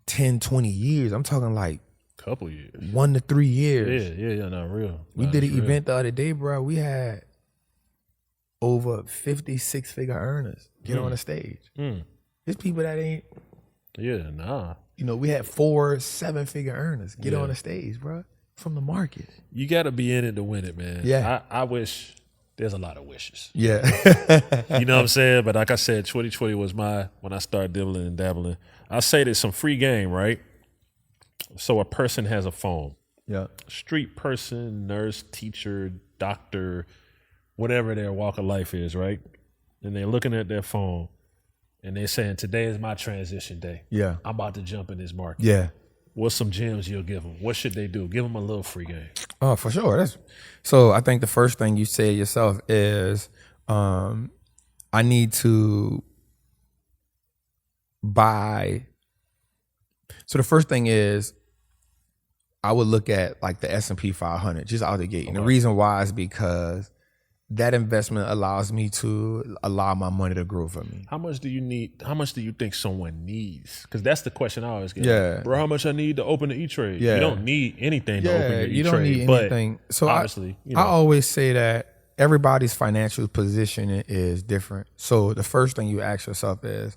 10, 20 years. I'm talking like couple years, 1 to 3 years. Yeah, not real. We did an event the other day, bro. We had over 50 six-figure earners get on the stage. There's people that ain't. Yeah, nah. We had 4 7-figure earners get on the stage, bro, from the market. You got to be in it to win it, man. Yeah. I wish there's a lot of wishes. Yeah. You know what I'm saying? But like I said, 2020 was when I started dibbling and dabbling. I say there's some free game, right? So a person has a phone. Yeah. Street person, nurse, teacher, doctor, whatever their walk of life is, right? And they're looking at their phone and they're saying, today is my transition day. Yeah. I'm about to jump in this market. Yeah. What's some gems you'll give them? What should they do? Give them a little free game. Oh, for sure. So I think the first thing you say yourself is, I need to buy. So the first thing is, I would look at like the S&P 500 just out the gate. And the reason why is because that investment allows me to allow my money to grow for me. How much do you need? How much do you think someone needs? Because that's the question I always get. Yeah. Bro, how much I need to open the E-Trade? Yeah. You don't need anything to open your E-Trade. You don't need anything. So obviously, I always say that everybody's financial position is different. So the first thing you ask yourself is,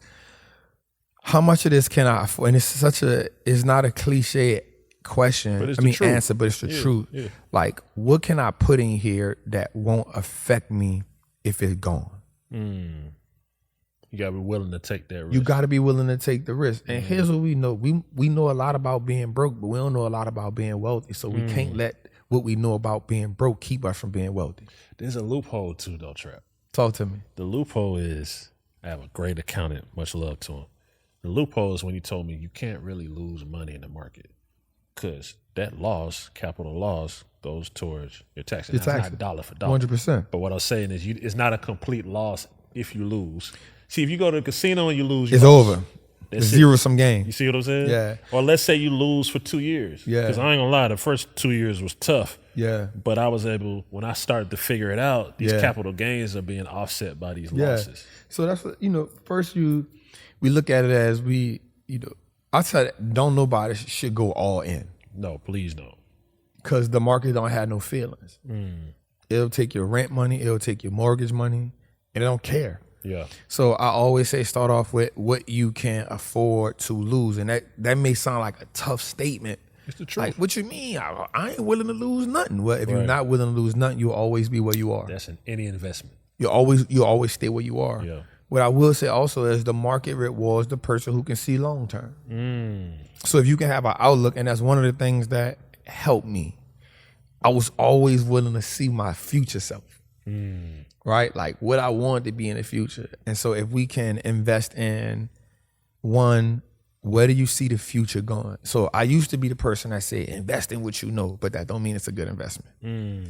how much of this can I afford? And it's not a cliche question. Answer, but it's the truth. Yeah. Like, what can I put in here that won't affect me if it's gone? You gotta be willing to take that risk. You got to be willing to take the risk. And here's what we know: we know a lot about being broke, but we don't know a lot about being wealthy. So we can't let what we know about being broke keep us from being wealthy. There's a loophole too, though, Trap. Talk to me. The loophole is, I have a great accountant, much love to him. The loophole is when he told me you can't really lose money in the market because that loss, capital loss, goes towards your taxes. It's not dollar for dollar. 100%. But what I'm saying is it's not a complete loss if you lose. See, if you go to the casino and you lose, it's over. It's zero-sum game. You see what I'm saying? Yeah. Or let's say you lose for 2 years. Yeah. Because I ain't gonna lie, the first 2 years was tough. Yeah. But I was able, when I started to figure it out, these capital gains are being offset by these losses. So that's what, first we look at it as I tell you, don't nobody should go all in. No, please don't. Because the market don't have no feelings. It'll take your rent money, it'll take your mortgage money, and it don't care. Yeah. So I always say start off with what you can afford to lose. And that may sound like a tough statement. It's the truth. Like, what you mean? I ain't willing to lose nothing. Well, if you're not willing to lose nothing, you'll always be where you are. That's in any investment. You always stay where you are. Yeah. What I will say also is the market rewards the person who can see long term. So if you can have an outlook, and that's one of the things that helped me. I was always willing to see my future self. Right? Like what I want to be in the future. And so if we can invest in one, where do you see the future going? So I used to be the person that said, invest in what you know, but that don't mean it's a good investment.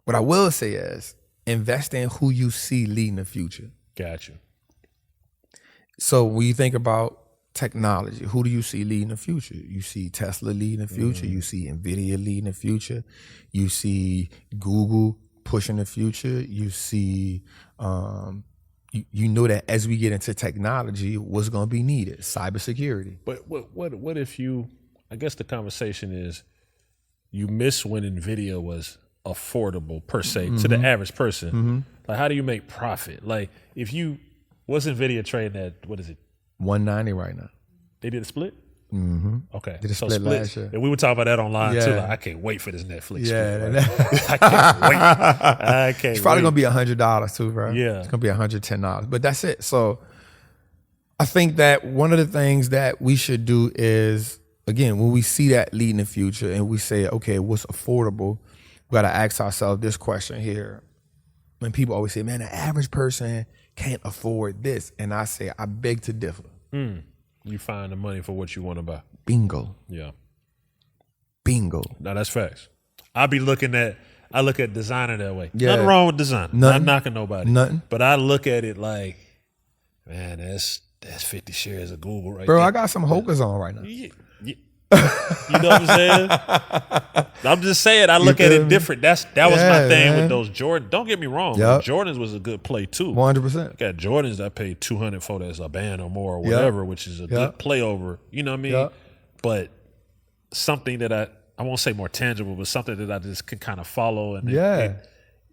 What I will say is invest in who you see leading the future. Gotcha. So when you think about technology, who do you see leading the future? You see Tesla leading the future. You see NVIDIA leading the future. You see Google pushing the future. You see, you know that as we get into technology, what's going to be needed? Cybersecurity. But what if I guess the conversation is you miss when NVIDIA was affordable per se to the average person. Like how do you make profit? Like what's NVIDIA trading at, what is it? 190 right now. They did a split? Okay. Did a split last year. And we were talking about that online too. Like, I can't wait for this Netflix. Yeah. Right? I can't wait. I can't It's probably wait. going to be $100 too, bro. Yeah. It's going to be $110. But that's it. So I think that one of the things that we should do is, again, when we see that leading the future and we say, okay, what's affordable? We got to ask ourselves this question here. When people always say, man, the average person can't afford this. And I say, I beg to differ. You find the money for what you want to buy. Bingo. Yeah. Bingo. No, that's facts. I look at designer that way. Yeah. Nothing wrong with design. Nothing. Not knocking nobody. Nothing. But I look at it like, man, that's 50 shares of Google right Bro, there. I got some Hokers on right now. Yeah. You know what I'm saying? I'm just saying, I look at it different. That was my thing with those Jordan. Don't get me wrong. Jordans was a good play too. 100%. Got Jordans I paid $200 for that's a band or more or whatever, which is a good play over. You know what I mean? But something that I won't say more tangible, but something that I just can kind of follow and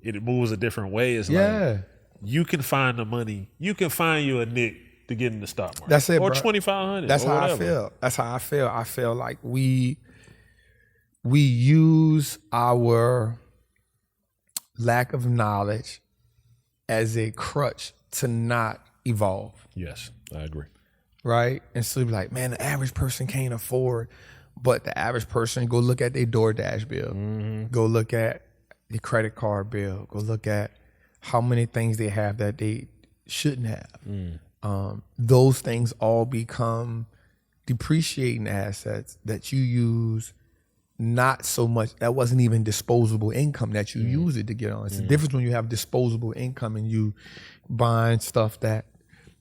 it moves a different way. Is like you can find the money. You can find you a nick to get in the stock market. That's it, or bro. 2,500. That's how whatever. I feel. That's how I feel. I feel like we use our lack of knowledge as a crutch to not evolve. Yes, I agree. Right? And so be like, man, the average person can't afford, but the average person, go look at their DoorDash bill. Go look at the credit card bill. Go look at how many things they have that they shouldn't have. Those things all become depreciating assets that you use not so much. That wasn't even disposable income that you use it to get on. It's the difference when you have disposable income and you buying stuff that,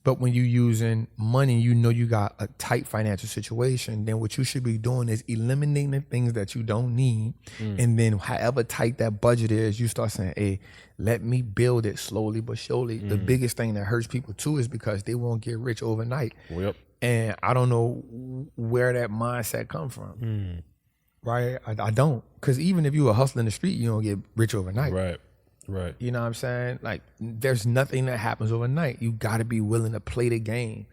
but when you using money, you know you got a tight financial situation, then what you should be doing is eliminating the things that you don't need. And then however tight that budget is, you start saying, hey, let me build it slowly but surely. The biggest thing that hurts people too is because they won't get rich overnight. Yep. And I don't know where that mindset come from. Right? I don't. Because even if you a hustler in the street, you don't get rich overnight. Right. You know what I'm saying? Like, there's nothing that happens overnight. You got to be willing to play the game.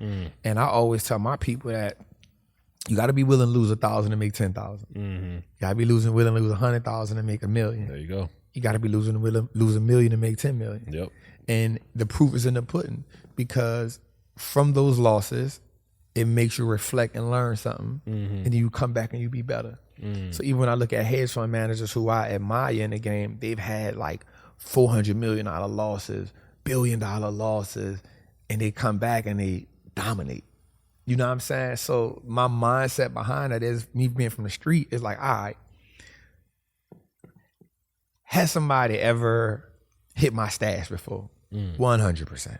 And I always tell my people that you got to be willing to lose 1,000 to make 10,000. You got to be willing to lose 100,000 to make $1 million. There you go. You got to be willing to lose $1 million to make 10 million. Yep. And the proof is in the pudding, because from those losses, it makes you reflect and learn something, and then you come back and you be better. So even when I look at hedge fund managers who I admire in the game, they've had like $400 million losses, $1 billion losses, and they come back and they dominate. You know what I'm saying? So my mindset behind it is, me being from the street, is like, all right, has somebody ever hit my stash before? 100%.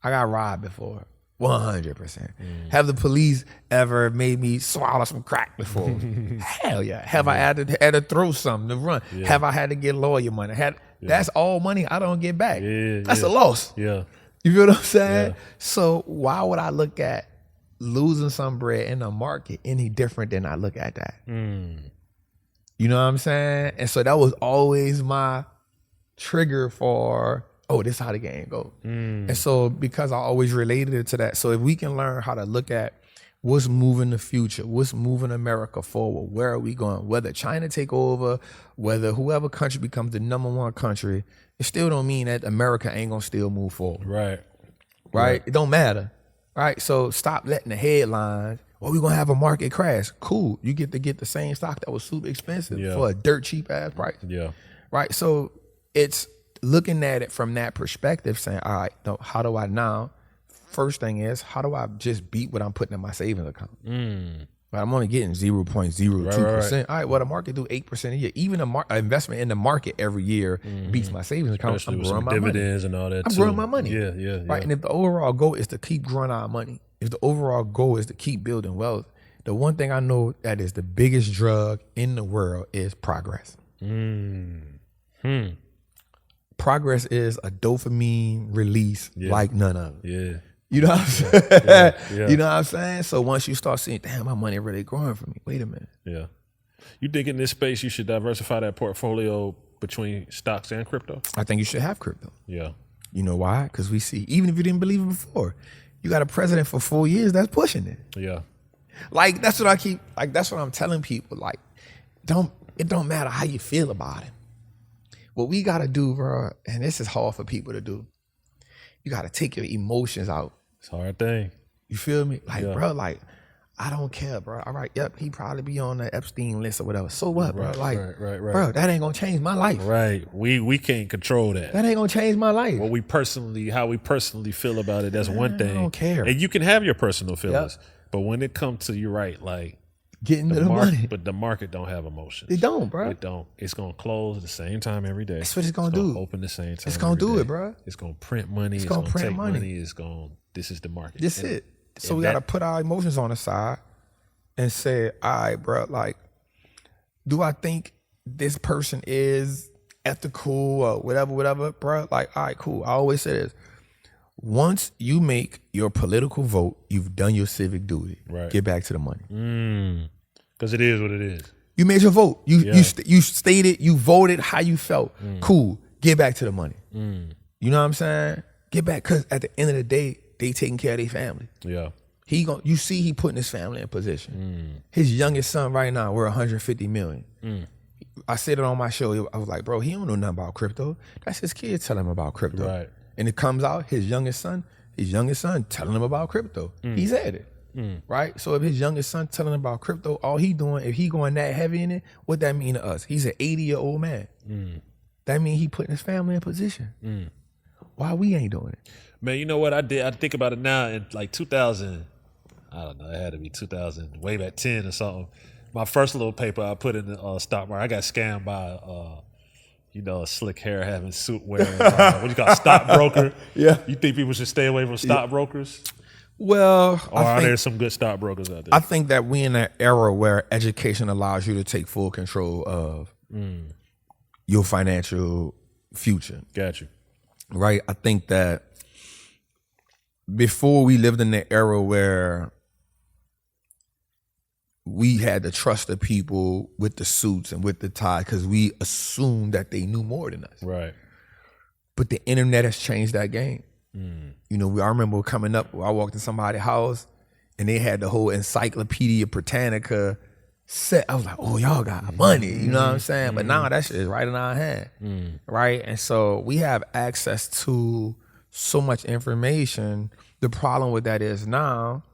I got robbed before. 100%. Have the police ever made me swallow some crack before? Hell yeah. Have I had to throw something to run? Yeah. Have I had to get lawyer money? That's all money I don't get back. That's a loss. Yeah. You feel what I'm saying? So why would I look at losing some bread in the market any different than I look at that? You know what I'm saying? And so that was always my trigger for, oh, this is how the game go. And so because I always related it to that, so if we can learn how to look at what's moving the future, what's moving America forward, where are we going, whether China take over, whether whoever country becomes the #1 country, it still don't mean that America ain't gonna still move forward. Right? It don't matter. Right? So stop letting the headlines, well, we're gonna have a market crash. Cool. You get to get the same stock that was super expensive for a dirt cheap ass price. Right? So it's looking at it from that perspective, saying, all right, how do I now? First thing is, how do I just beat what I'm putting in my savings account? But I'm only getting 0.02%. Right. All right, well, the market do 8% a year. Even an investment in the market every year beats my savings account. Especially I'm with growing some my dividends money. and all that. I'm growing my money. Right. And if the overall goal is to keep growing our money, if the overall goal is to keep building wealth, the one thing I know that is the biggest drug in the world is progress. Progress is a dopamine release like none other. You know what I'm saying? You know what I'm saying? So once you start seeing, damn, my money really growing for me. Wait a minute. You think in this space you should diversify that portfolio between stocks and crypto? I think you should have crypto. You know why? Because we see, even if you didn't believe it before, you got a president for 4 years that's pushing it. Like, that's what I'm telling people. Like, it don't matter how you feel about it. What we got to do, bro, and this is hard for people to do, you got to take your emotions out. It's a hard thing. You feel me? Like, bro, like, I don't care, bro. All right, yep, he probably be on the Epstein list or whatever. So what, bro? Like, bro, that ain't gonna change my life. We can't control that. That ain't gonna change my life. How we personally feel about it, that's one thing. I don't care. And you can have your personal feelings, but when it comes to, you're right, like, getting to the money. But the market don't have emotions. It don't, bro. It don't. It's gonna close at the same time every day. That's what it's gonna do. Open the same time. It's gonna do it, bro. It's gonna print money. It's gonna take money. This is the market. This is it. So we gotta put our emotions on the side and say, all right, bro, like, do I think this person is ethical or whatever, bro? Like, all right, cool. I always say this. Once you make your political vote, you've done your civic duty. Get back to the money. Because it is what it is. You made your vote. You stated, you voted how you felt. Cool. Get back to the money. You know what I'm saying? Get back, because at the end of the day, they taking care of their family. You see he putting his family in position. His youngest son right now, we're 150 million. I said it on my show. I was like, bro, he don't know nothing about crypto. That's his kid telling him about crypto. And it comes out, his youngest son telling him about crypto. He's at it. Right? So if his youngest son telling him about crypto, all he doing, if he going that heavy in it, what that mean to us? He's an 80-year-old man. That mean he putting his family in position. Why we ain't doing it? Man, you know what I did? I think about it now in like 2000, I don't know, it had to be 2000, way back 10 or something. My first little paper I put in the stock market, I got scammed by a slick hair having suit wearing, what you call stockbroker. You think people should stay away from stockbrokers? Well, are there some good stockbrokers out there? I think that we in an era where education allows you to take full control of your financial future. Got you. Right? I think that before we lived in the era where we had to trust the people with the suits and with the tie because we assumed that they knew more than us. Right. But the internet has changed that game. You know, I remember coming up, I walked in somebody's house and they had the whole Encyclopedia Britannica set. I was like, oh, y'all got money. You know what I'm saying? But now that shit is right in our hand. Right? And so we have access to so much information. The problem with that is now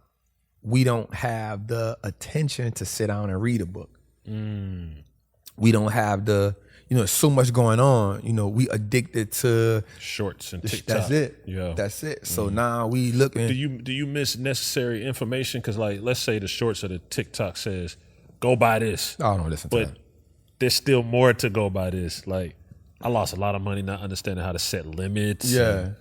we don't have the attention to sit down and read a book. We don't have there's so much going on. We addicted to shorts and TikTok. That's it. Yeah. That's it. So now we looking. Do you miss necessary information? Because like, let's say the shorts or the TikTok says, go buy this. I don't listen to that. But there's still more to go by this. Like, I lost a lot of money not understanding how to set limits. Yeah.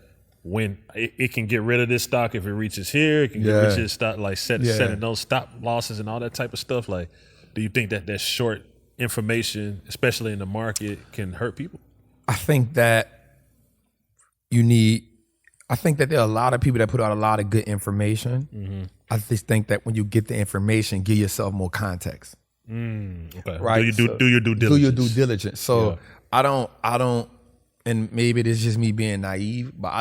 When it can get rid of this stock if it reaches here, it can get rid of this stock, like setting those stop losses and all that type of stuff. Like, do you think that short information, especially in the market, can hurt people? I think that there are a lot of people that put out a lot of good information. I just think that when you get the information, give yourself more context. Okay. Right. Do your due diligence. Do your due diligence. So I don't, and maybe it's just me being naive, but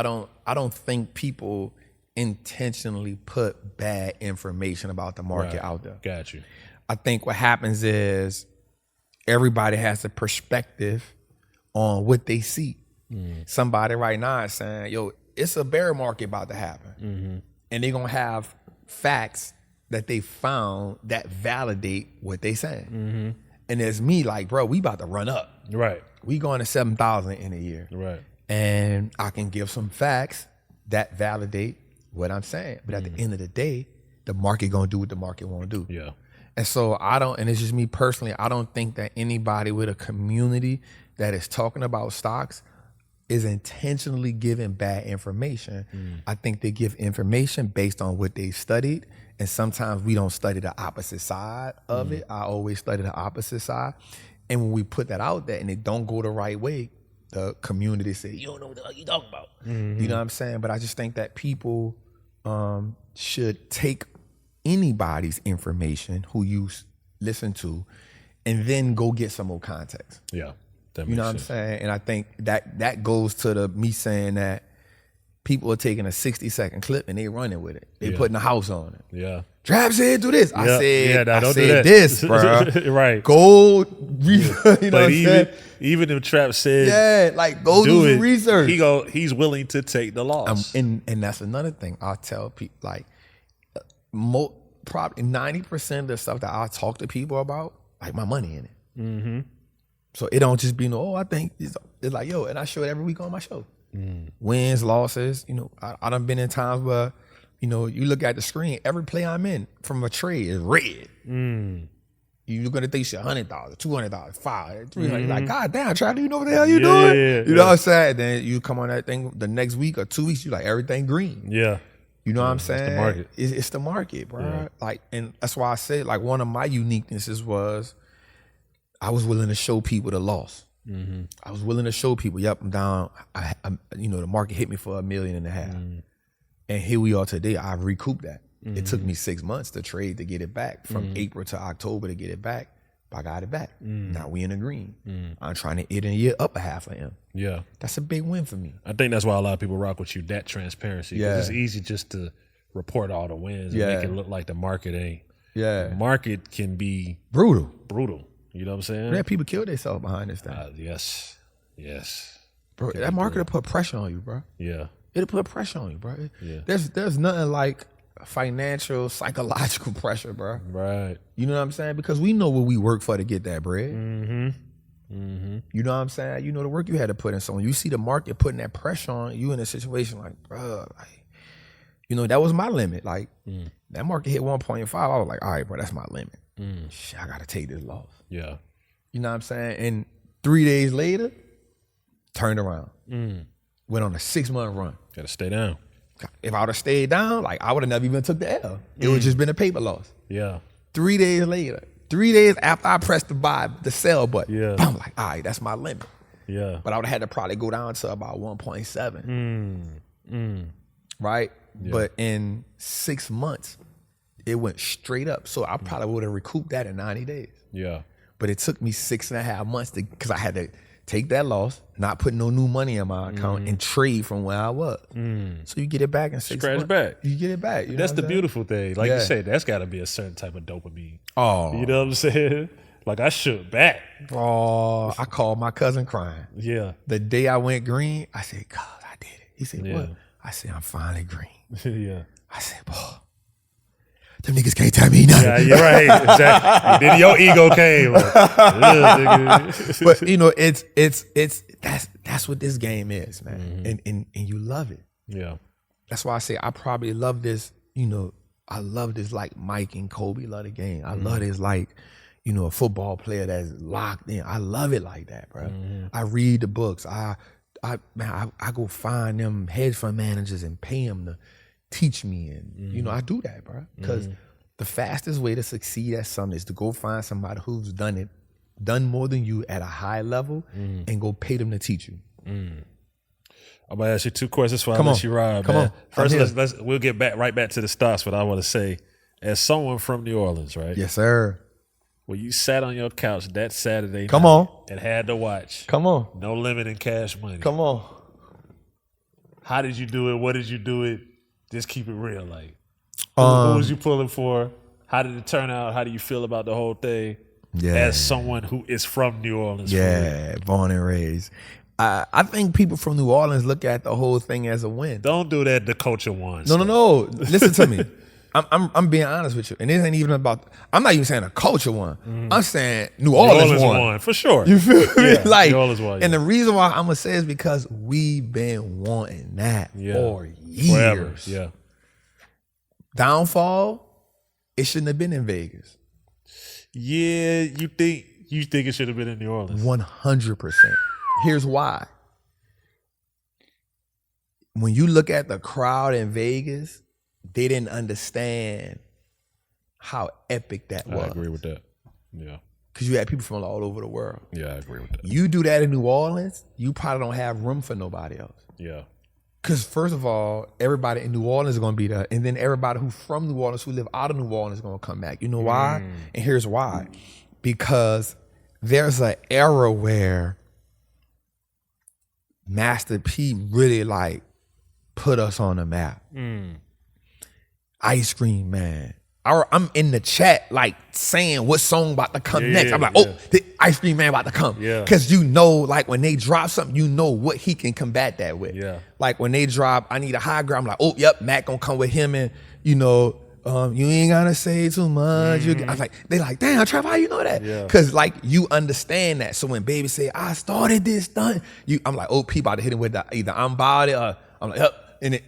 I don't think people intentionally put bad information about the market out there. Got you. I think what happens is everybody has a perspective on what they see. Somebody right now is saying, yo, it's a bear market about to happen. And they're going to have facts that they found that validate what they saying. And there's me like, bro, we about to run up. Right. We going to 7,000 in a year. Right. And I can give some facts that validate what I'm saying. But at the end of the day, the market going to do what the market want to do. Yeah. And so and it's just me personally, I don't think that anybody with a community that is talking about stocks is intentionally giving bad information. I think they give information based on what they studied. And sometimes we don't study the opposite side of it. I always study the opposite side. And when we put that out there and it don't go the right way, the community say, you don't know what the hell you talking about. You know what I'm saying? But I just think that people should take anybody's information who you listen to and then go get some more context. Yeah. You know what I'm saying? And I think that goes to me saying that people are taking a 60-second clip and they running with it. They putting a house on it. Yeah. Trap said do this. I said don't do that. this, bro. Right. Go research. You know what I'm saying? Even if Trap said, go do some research. He's willing to take the loss. And that's another thing I tell people, like, probably 90% of the stuff that I talk to people about, like, my money in it. So it don't just be I think it's like, yo, and I show it every week on my show. Wins, losses, I done been in times where, you look at the screen, every play I'm in from a trade is red. You're gonna think shit $100, $200, $500, $300. Like, God damn, Charlie, you know what the hell you doing? You know what I'm saying? Then you come on that thing the next week or 2 weeks, you like everything green. Yeah. You know what I'm saying? It's the market. It's the market, bro. Yeah. Like, and that's why I said, like, one of my uniquenesses was I was willing to show people the loss. I was willing to show people, yep, I'm down. The market hit me for $1.5 million. And here we are today. I've recouped that. It took me 6 months to trade to get it back, from April to October to get it back. But I got it back. Now we in the green. I'm trying to end a year up a half of M. Yeah. That's a big win for me. I think that's why a lot of people rock with you, that transparency. Yeah. It's easy just to report all the wins and make it look like the market ain't. Yeah. The market can be brutal. You know what I'm saying? Yeah, people kill themselves behind this thing. Yes. Bro, that market will put pressure on you, bro. Yeah. It'll put pressure on you, bro. Yeah. There's nothing like financial, psychological pressure, bro. Right. You know what I'm saying? Because we know what we work for to get that bread. You know what I'm saying? You know the work you had to put in. So when you see the market putting that pressure on you in a situation like, bro, like, that was my limit. Like, that market hit 1.5. I was like, all right, bro, that's my limit. Shit, I got to take this loss. Yeah. You know what I'm saying? And 3 days later, turned around. Went on a 6-month run. Got to stay down. If I would have stayed down, like, I would have never even took the L. It would just been a paper loss. Yeah. 3 days later, 3 days after I pressed the sell button, I'm like, all right, that's my limit. Yeah. But I would have had to probably go down to about 1.7. Right? Yeah. But in 6 months, it went straight up. So I probably would have recouped that in 90 days. Yeah. But it took me 6.5 months because I had to take that loss, not put no new money in my account, and trade from where I was. So you get it back in 6 months. Scratch back. You get it back. That's the beautiful thing. Like you said, that's got to be a certain type of dopamine. Oh. You know what I'm saying? Like I shook back. Oh, I called my cousin crying. Yeah. The day I went green, I said, God, I did it. He said, what? I said, I'm finally green. Yeah. I said, boy, them niggas can't tell me nothing. Yeah, you're right. Exactly. Then your ego came. Like, nigga. But you know, that's what this game is, man. And you love it. Yeah. That's why I say I probably love this, you know, I love this like Mike and Kobe love the game. I love this like, you know, a football player that's locked in. I love it like that, bro. I read the books. I go find them hedge fund managers and pay them to teach me. And, you know, I do that, bro. Because the fastest way to succeed at something is to go find somebody who's done more than you at a high level and go pay them to teach you. I'm gonna ask you 2 questions before I let you ride, man. First, we'll get right back to the stocks, but I want to say, as someone from New Orleans, right? Yes, sir. When you sat on your couch that Saturday Come night on. and had to watch Come on. No Limit in Cash Money. Come on. How did you do it? What did you do it? Just keep it real. Like, who was you pulling for? How did it turn out? How do you feel about the whole thing? Yeah. As someone who is from New Orleans. Yeah, born and raised. I think people from New Orleans look at the whole thing as a win. Don't do that. The culture wants. No. Listen to me. I'm being honest with you, and it ain't even about. I'm not even saying a culture one. I'm saying New Orleans won for sure. You feel me? Like, New Orleans won. And the reason why I'm gonna say is because we've been wanting that for years. Forever. Yeah. Downfall. It shouldn't have been in Vegas. Yeah, you think it should have been in New Orleans? 100%. Here's why. When you look at the crowd in Vegas, they didn't understand how epic that was. I agree with that. Yeah. Because you had people from all over the world. Yeah, I agree with that. You do that in New Orleans, you probably don't have room for nobody else. Yeah. Because first of all, everybody in New Orleans is going to be there. And then everybody who from New Orleans, who live out of New Orleans is going to come back. You know why? And here's why. Because there's an era where Master P really like put us on the map. Ice Cream Man. I'm in the chat like saying what song about to come next. I'm like, the Ice Cream Man about to come. Yeah. Because you know, like when they drop something, you know what he can combat that with. Yeah. Like when they drop, I Need a High Ground, I'm like, oh, yep, Mac gonna come with him and, you know, you ain't gotta say too much. I was like, they like, damn, Trap, how you know that? Yeah. Cause like you understand that. So when Baby say, I started this stunt, I'm like, oh, P about to hit him with either I'm about it or I'm like, yep, and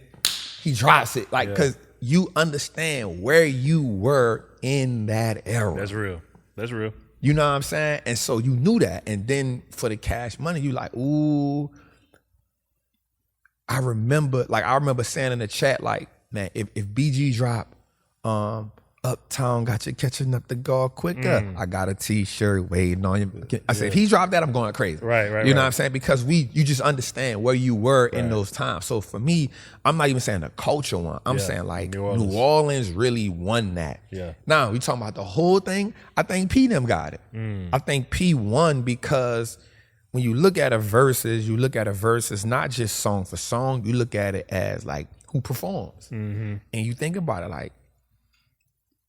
he drops it. Like, cause you understand where you were in that era. That's real. That's real. You know what I'm saying? And so you knew that. And then for the Cash Money, you like, ooh. I remember saying in the chat, like, man, if BG drop, Uptown got you catching up the guard quicker. I got a t-shirt waiting on you. I said, if he dropped that, I'm going crazy. Right. You know what I'm saying? Because you just understand where you were in those times. So for me, I'm not even saying the culture one. I'm saying like New Orleans really won that. Yeah. Now, we talking about the whole thing, I think P them got it. I think P won because when you look at a versus, not just song for song, you look at it as like who performs. And you think about it like,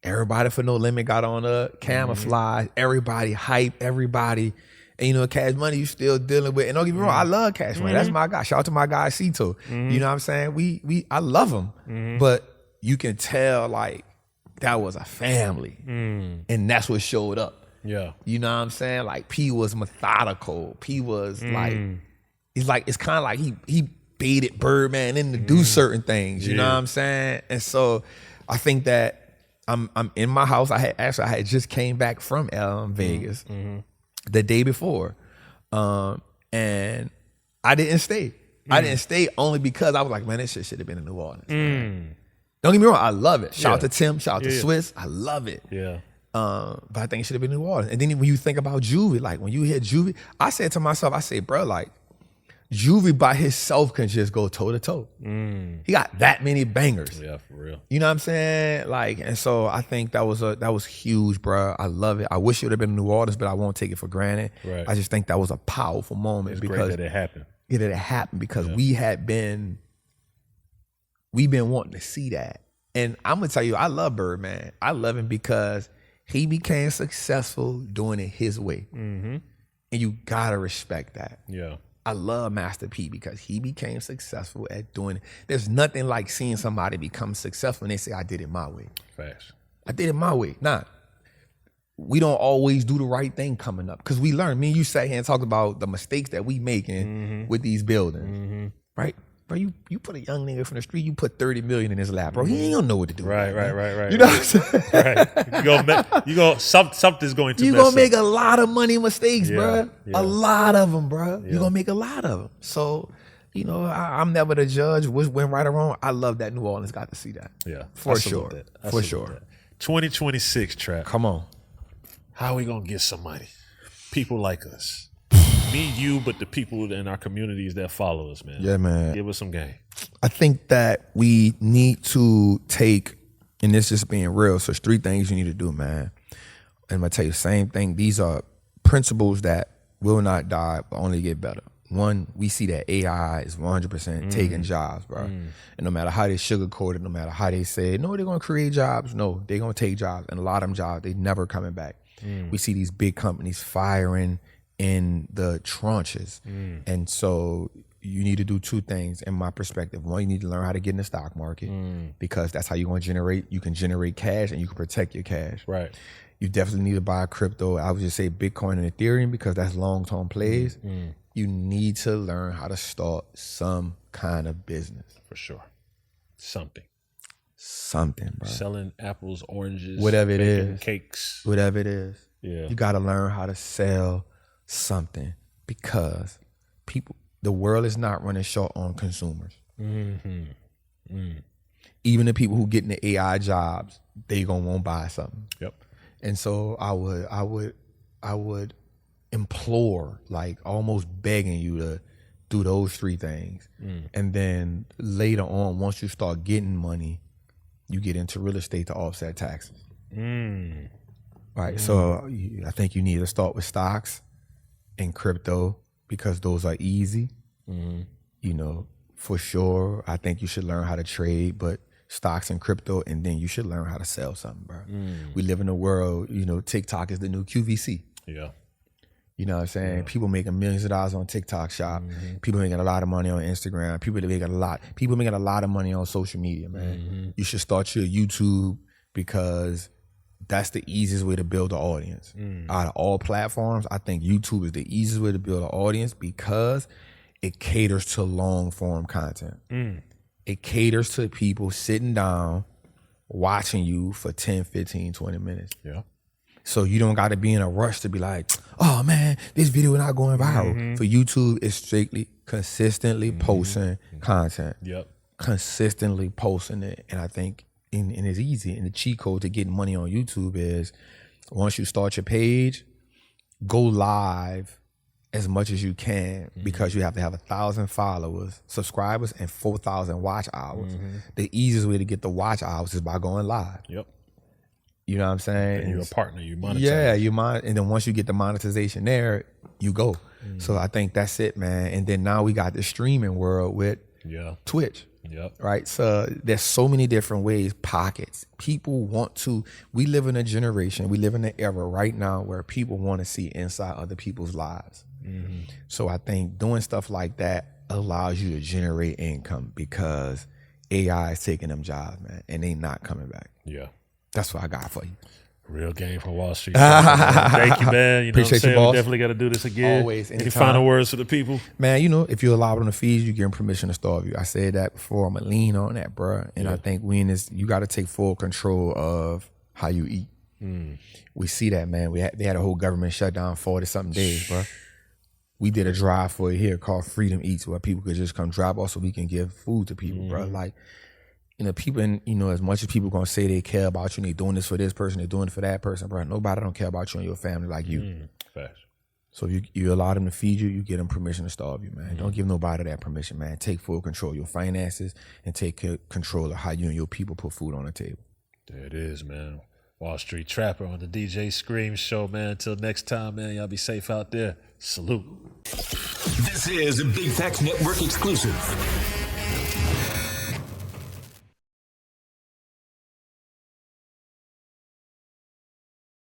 everybody for No Limit got on a Camouflage. Everybody hype. Everybody, and you know, Cash Money you still dealing with. And don't get me wrong, I love Cash Money. That's my guy. Shout out to my guy Cito. You know what I'm saying? I love him, but you can tell like that was a family, and that's what showed up. Yeah, you know what I'm saying? Like P was methodical. P was it's kind of like he baited Birdman in to do certain things. You know what I'm saying? And so I think that. I'm in my house. I had just came back from Vegas the day before, and I didn't stay. I didn't stay only because I was like, man, this shit should have been in New Orleans. Don't get me wrong, I love it. Shout out to Tim, shout out to Swiss, I love it. Yeah. But I think it should have been New Orleans. And then when you think about Juvie, like when you hear Juvie, I said to myself, bro, like Juvie by himself can just go toe to toe. He got that many bangers. Yeah, for real. You know what I'm saying? Like, and so I think that was huge, bro. I love it. I wish it would have been in New Orleans, but I won't take it for granted. Right. I just think that was a powerful moment It's because great that it happened. it happened because we've been wanting to see that. And I'm gonna tell you, I love Birdman. I love him because he became successful doing it his way. And you gotta respect that. Yeah. I love Master P because he became successful at doing it. There's nothing like seeing somebody become successful and they say, I did it my way. Facts. I did it my way. Nah, we don't always do the right thing coming up because we learn. Me and you sat here and talked about the mistakes that we making with these buildings, right? Bro, you put a young nigga from the street, you put 30 million in his lap, bro. He ain't gonna know what to do. Right. You know what I'm saying? Right. Something's going to. You gonna make a lot of money mistakes, bro. Yeah. A lot of them, bro. Yeah. You gonna make a lot of them. So, you know, I'm never the judge. Which went right or wrong. I love that New Orleans got to see that. Yeah, for sure. For sure. 2026 Trap. Come on. How are we gonna get some money? People like us. Me, you, but the people in our communities that follow us, man. Yeah, man. Give us some game. I think that we need to take, and this just being real, so it's 3 things you need to do, man. And I'm gonna tell you the same thing. These are principles that will not die, but only get better. One, we see that AI is 100% taking jobs, bro. And no matter how they sugarcoat it, no matter how they say, no, they're gonna create jobs. No, they're gonna take jobs. And a lot of them jobs, they never coming back. We see these big companies firing in the tranches. And so you need to do 2 things in my perspective. One, you need to learn how to get in the stock market because that's how you're going to generate cash and you can protect your cash. Right. You definitely need to buy crypto. I would just say Bitcoin and Ethereum because that's long-term plays. You need to learn how to start some kind of business. For sure. Something, bro. Selling apples, oranges, whatever it baking is. cakes. Whatever it is. Yeah. You got to learn how to sell something because the world is not running short on consumers. Even the people who get in the AI jobs, they gonna want to buy something. Yep. And so I would implore, like almost begging you to do those 3 things. And then later on, once you start getting money, you get into real estate to offset taxes. Right. So I think you need to start with stocks and crypto because those are easy. You know, for sure. I think you should learn how to trade, but stocks and crypto, and then you should learn how to sell something, bro. We live in a world, you know, TikTok is the new QVC. Yeah. You know what I'm saying? People making millions of dollars on TikTok shop. People making a lot of money on Instagram. People making a lot of money on social media, man. You should start your YouTube because that's the easiest way to build an audience. Out of all platforms, I think YouTube is the easiest way to build an audience because it caters to long form content. It caters to people sitting down, watching you for 10, 15, 20 minutes. Yeah. So you don't got to be in a rush to be like, oh man, this video is not going viral. For YouTube, it's strictly consistently posting content. Yep. Consistently posting it. And I think, and it's easy. And the cheat code to getting money on YouTube is once you start your page, go live as much as you can because you have to have 1,000 followers, subscribers, and 4,000 watch hours. The easiest way to get the watch hours is by going live. Yep. You know what I'm saying? And you're a partner, you monetize. Yeah, and then once you get the monetization there, you go. So I think that's it, man. And then now we got the streaming world with Twitch. Yep. Right? So there's so many different ways, pockets. People want to, we live in a generation, we live in an era right now where people want to see inside other people's lives. So I think doing stuff like that allows you to generate income because AI is taking them jobs, man, and they not coming back. Yeah. That's what I got for you. Real game from Wall Street. Thank you, man. You know Appreciate what I'm saying? you, boss. We definitely got to do this again. Always, Any anytime. final words for the people? Man, you know, if you're allowed on the feeds, you give them permission to starve you. I said that before. I'm going to lean on that, bro. And I think we in this, you got to take full control of how you eat. We see that, man. They had a whole government shutdown 40-something days, bro. We did a drive for it here called Freedom Eats where people could just come drop off so we can give food to people, bro. Like, you know, people, and you know, as much as people gonna say they care about you and they doing this for this person, they doing it for that person, bro. Nobody don't care about you and your family like you. Facts. So if you allow them to feed you, you give them permission to starve you, man. Don't give nobody that permission, man. Take full control of your finances and take control of how you and your people put food on the table. There it is, man. Wallstreet Trapper on the DJ Scream Show, man. Until next time, man, y'all be safe out there. Salute. This is a Big Facts Network exclusive.